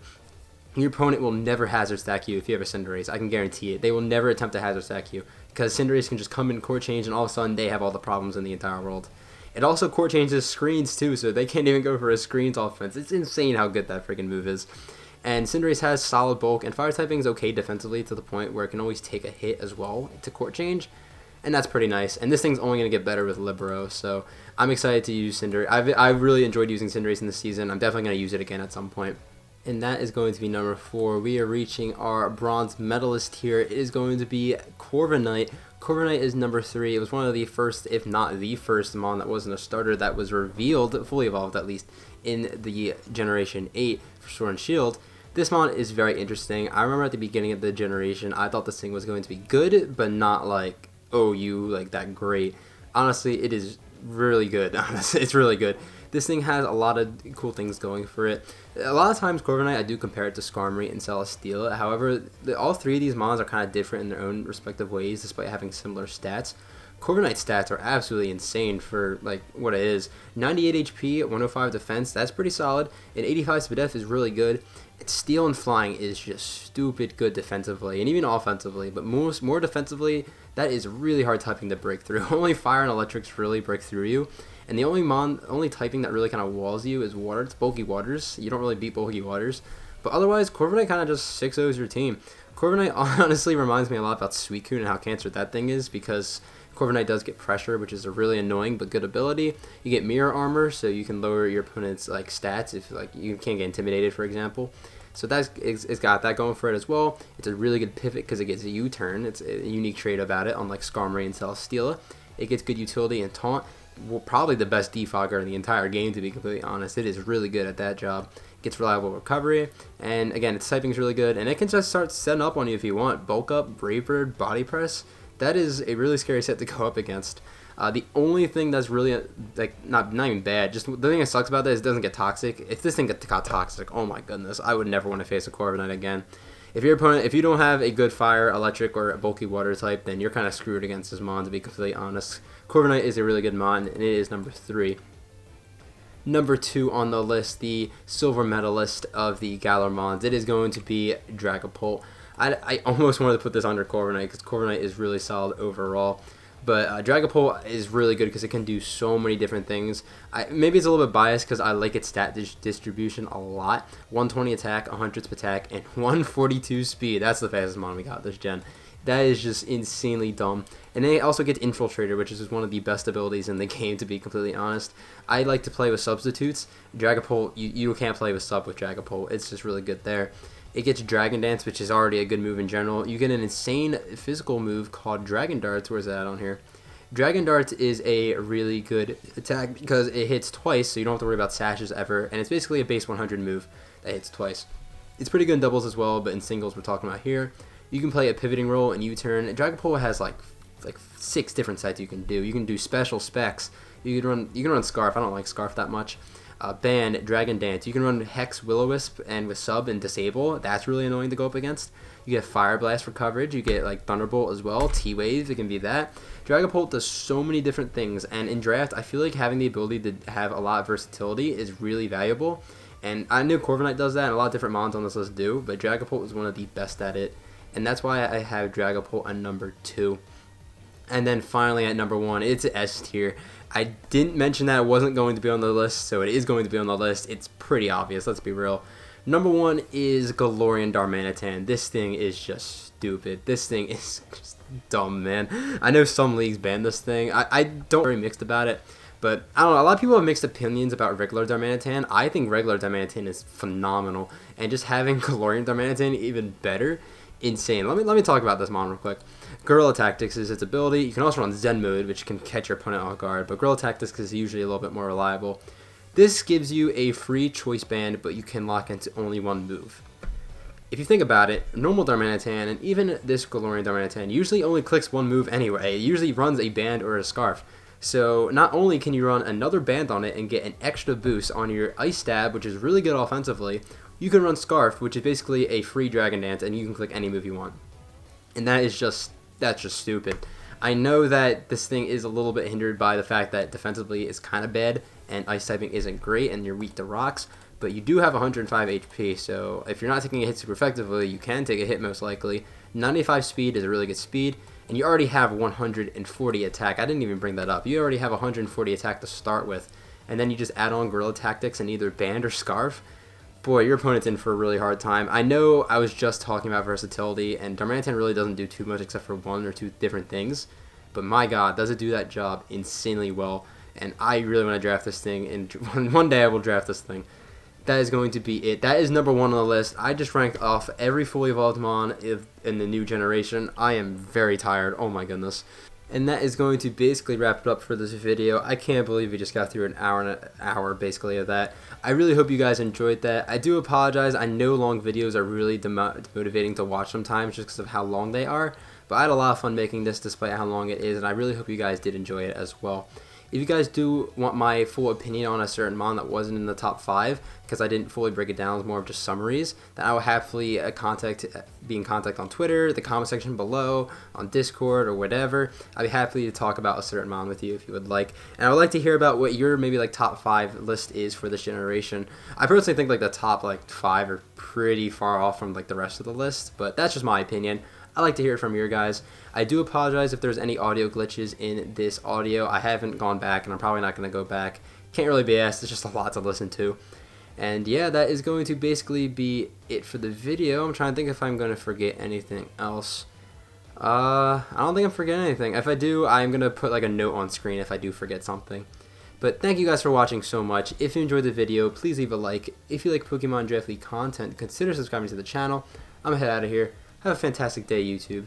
Your opponent will never hazard stack you if you have a Cinderace. I can guarantee it. They will never attempt to hazard stack you, because Cinderace can just come in Court Change and all of a sudden they have all the problems in the entire world. It also Court Changes screens too, so they can't even go for a screens offense. It's insane how good that freaking move is. And Cinderace has solid bulk, and Fire typing is okay defensively to the point where it can always take a hit as well to Court Change, and that's pretty nice. And this thing's only going to get better with Libero, so I'm excited to use Cinderace. I've really enjoyed using Cinderace in this season. I'm definitely going to use it again at some point. And that is going to be number 4. We are reaching our bronze medalist here. It is going to be Corviknight. Corviknight is number 3. It was one of the first, if not the first, Mon that wasn't a starter that was revealed, fully evolved at least, in the Generation 8 for Sword and Shield. This Mon is very interesting. I remember at the beginning of the generation, I thought this thing was going to be good, but not like, like that great. Honestly, it is really good. Honestly, it's really good. This thing has a lot of cool things going for it. A lot of times, Corviknight, I do compare it to Skarmory and Celesteela. However, all 3 of these mons are kind of different in their own respective ways, despite having similar stats. Corviknight's stats are absolutely insane for like what it is. 98 HP, 105 defense, that's pretty solid. And 85 speed def is really good. Steel and flying is just stupid good defensively and even offensively, but more defensively, that is really hard typing to break through. Only fire and electrics really break through you. And the only typing that really kind of walls you is water. It's bulky waters. You don't really beat bulky waters. But otherwise, Corviknight kind of just 6-0s your team. Corviknight honestly reminds me a lot about Suicune and how cancerous that thing is, because Corviknight does get pressure, which is a really annoying but good ability. You get mirror armor, so you can lower your opponent's like stats if like you can't get intimidated, for example. So it's got that going for it as well. It's a really good pivot because it gets a U-turn. It's a unique trait about it, unlike Skarmory and Celesteela. It gets good utility and taunt. Well, probably the best defogger in the entire game, to be completely honest. It is really good at that job. It gets reliable recovery, and again, its typing is really good, and it can just start setting up on you if you want. Bulk Up, Brave Bird, Body Press. That is a really scary set to go up against. The only thing that's really like not even bad, just the thing that sucks about that is it doesn't get toxic. If this thing got toxic, oh my goodness, I would never want to face a Corviknight again. If your opponent, if you don't have a good fire, electric, or bulky water type, then you're kind of screwed against this mon, to be completely honest. Corviknight is a really good mon, and it is number 3. Number 2 on the list, the silver medalist of the Galar mons, it is going to be Dragapult. I almost wanted to put this under Corviknight because Corviknight is really solid overall. But Dragapult is really good because it can do so many different things. Maybe it's a little bit biased because I like its stat distribution a lot. 120 attack, 100 attack, and 142 speed. That's the fastest mon we got this gen. That is just insanely dumb. And then it also gets Infiltrator, which is one of the best abilities in the game, to be completely honest. I like to play with substitutes. Dragapult, you can't play with sub with Dragapult. It's just really good there. It gets Dragon Dance, which is already a good move in general. You get an insane physical move called Dragon Darts. Where's that on here? Dragon Darts is a really good attack because it hits twice, so you don't have to worry about sashes ever. And it's basically a base 100 move that hits twice. It's pretty good in doubles as well, but in singles we're talking about here. You can play a pivoting role and U-turn. Dragapult has like 6 different sets you can do. You can do special specs. You can run Scarf. I don't like Scarf that much. Band, Dragon Dance. You can run Hex, Will-O-Wisp, and with sub and disable. That's really annoying to go up against. You get Fire Blast for coverage. You get like Thunderbolt as well. T-Wave, it can be that. Dragapult does so many different things, and in draft, I feel like having the ability to have a lot of versatility is really valuable. And I knew Corviknight does that, and a lot of different mons on this list do, but Dragapult is one of the best at it, and that's why I have Dragapult at number 2. And then finally at number 1, it's S tier. I didn't mention that it wasn't going to be on the list, so it is going to be on the list. It's pretty obvious, let's be real. Number 1 is Galarian Darmanitan. This thing is just stupid. This thing is just dumb, man. I know some leagues ban this thing. I don't very mixed about it, but I don't know. A lot of people have mixed opinions about regular Darmanitan. I think regular Darmanitan is phenomenal, and just having Galarian Darmanitan even better. insane. Let me talk about this mon real quick. Guerrilla Tactics is its ability. You can also run Zen mode, which can catch your opponent off guard, but Guerrilla Tactics is usually a little bit more reliable. This gives you a free choice band, but you can lock into only one move. If you think about it, normal Darmanitan and even this Galorian Darmanitan usually only clicks one move anyway. It usually runs a band or a scarf. So not only can you run another band on it and get an extra boost on your Ice Stab, which is really good offensively, you can run Scarf, which is basically a free Dragon Dance, and you can click any move you want. And that's just stupid. I know that this thing is a little bit hindered by the fact that defensively it's kind of bad, and Ice typing isn't great, and you're weak to rocks, but you do have 105 HP, so if you're not taking a hit super effectively, you can take a hit most likely. 95 speed is a really good speed, and you already have 140 attack. I didn't even bring that up. You already have 140 attack to start with, and then you just add on Guerrilla Tactics and either Band or Scarf. Boy, your opponent's in for a really hard time. I know I was just talking about versatility, and Darmanitan really doesn't do too much except for one or two different things, but my god, does it do that job insanely well, and I really want to draft this thing, and one day I will draft this thing. That is going to be it. That is number 1 on the list. I just ranked off every fully evolved mon in the new generation. I am very tired. Oh my goodness. And that is going to basically wrap it up for this video. I can't believe we just got through an hour basically of that. I really hope you guys enjoyed that. I do apologize. I know long videos are really demotivating to watch sometimes just because of how long they are. But I had a lot of fun making this despite how long it is, and I really hope you guys did enjoy it as well. If you guys do want my full opinion on a certain mon that wasn't in the top 5, because I didn't fully break it down, it was more of just summaries, then I will happily be in contact on Twitter, the comment section below, on Discord, or whatever. I'd be happy to talk about a certain mon with you if you would like. And I would like to hear about what your maybe like top 5 list is for this generation. I personally think like the top like 5 are pretty far off from like the rest of the list, but that's just my opinion. I like to hear it from your guys. I do apologize if there's any audio glitches in this audio. I haven't gone back, and I'm probably not going to go back. Can't really be asked. It's just a lot to listen to. And yeah, that is going to basically be it for the video. I'm trying to think if I'm going to forget anything else. I don't think I'm forgetting anything. If I do, I'm going to put like a note on screen if I do forget something. But thank you guys for watching so much. If you enjoyed the video, please leave a like. If you like Pokemon Draft League content, consider subscribing to the channel. I'm going to head out of here. Have a fantastic day, YouTube.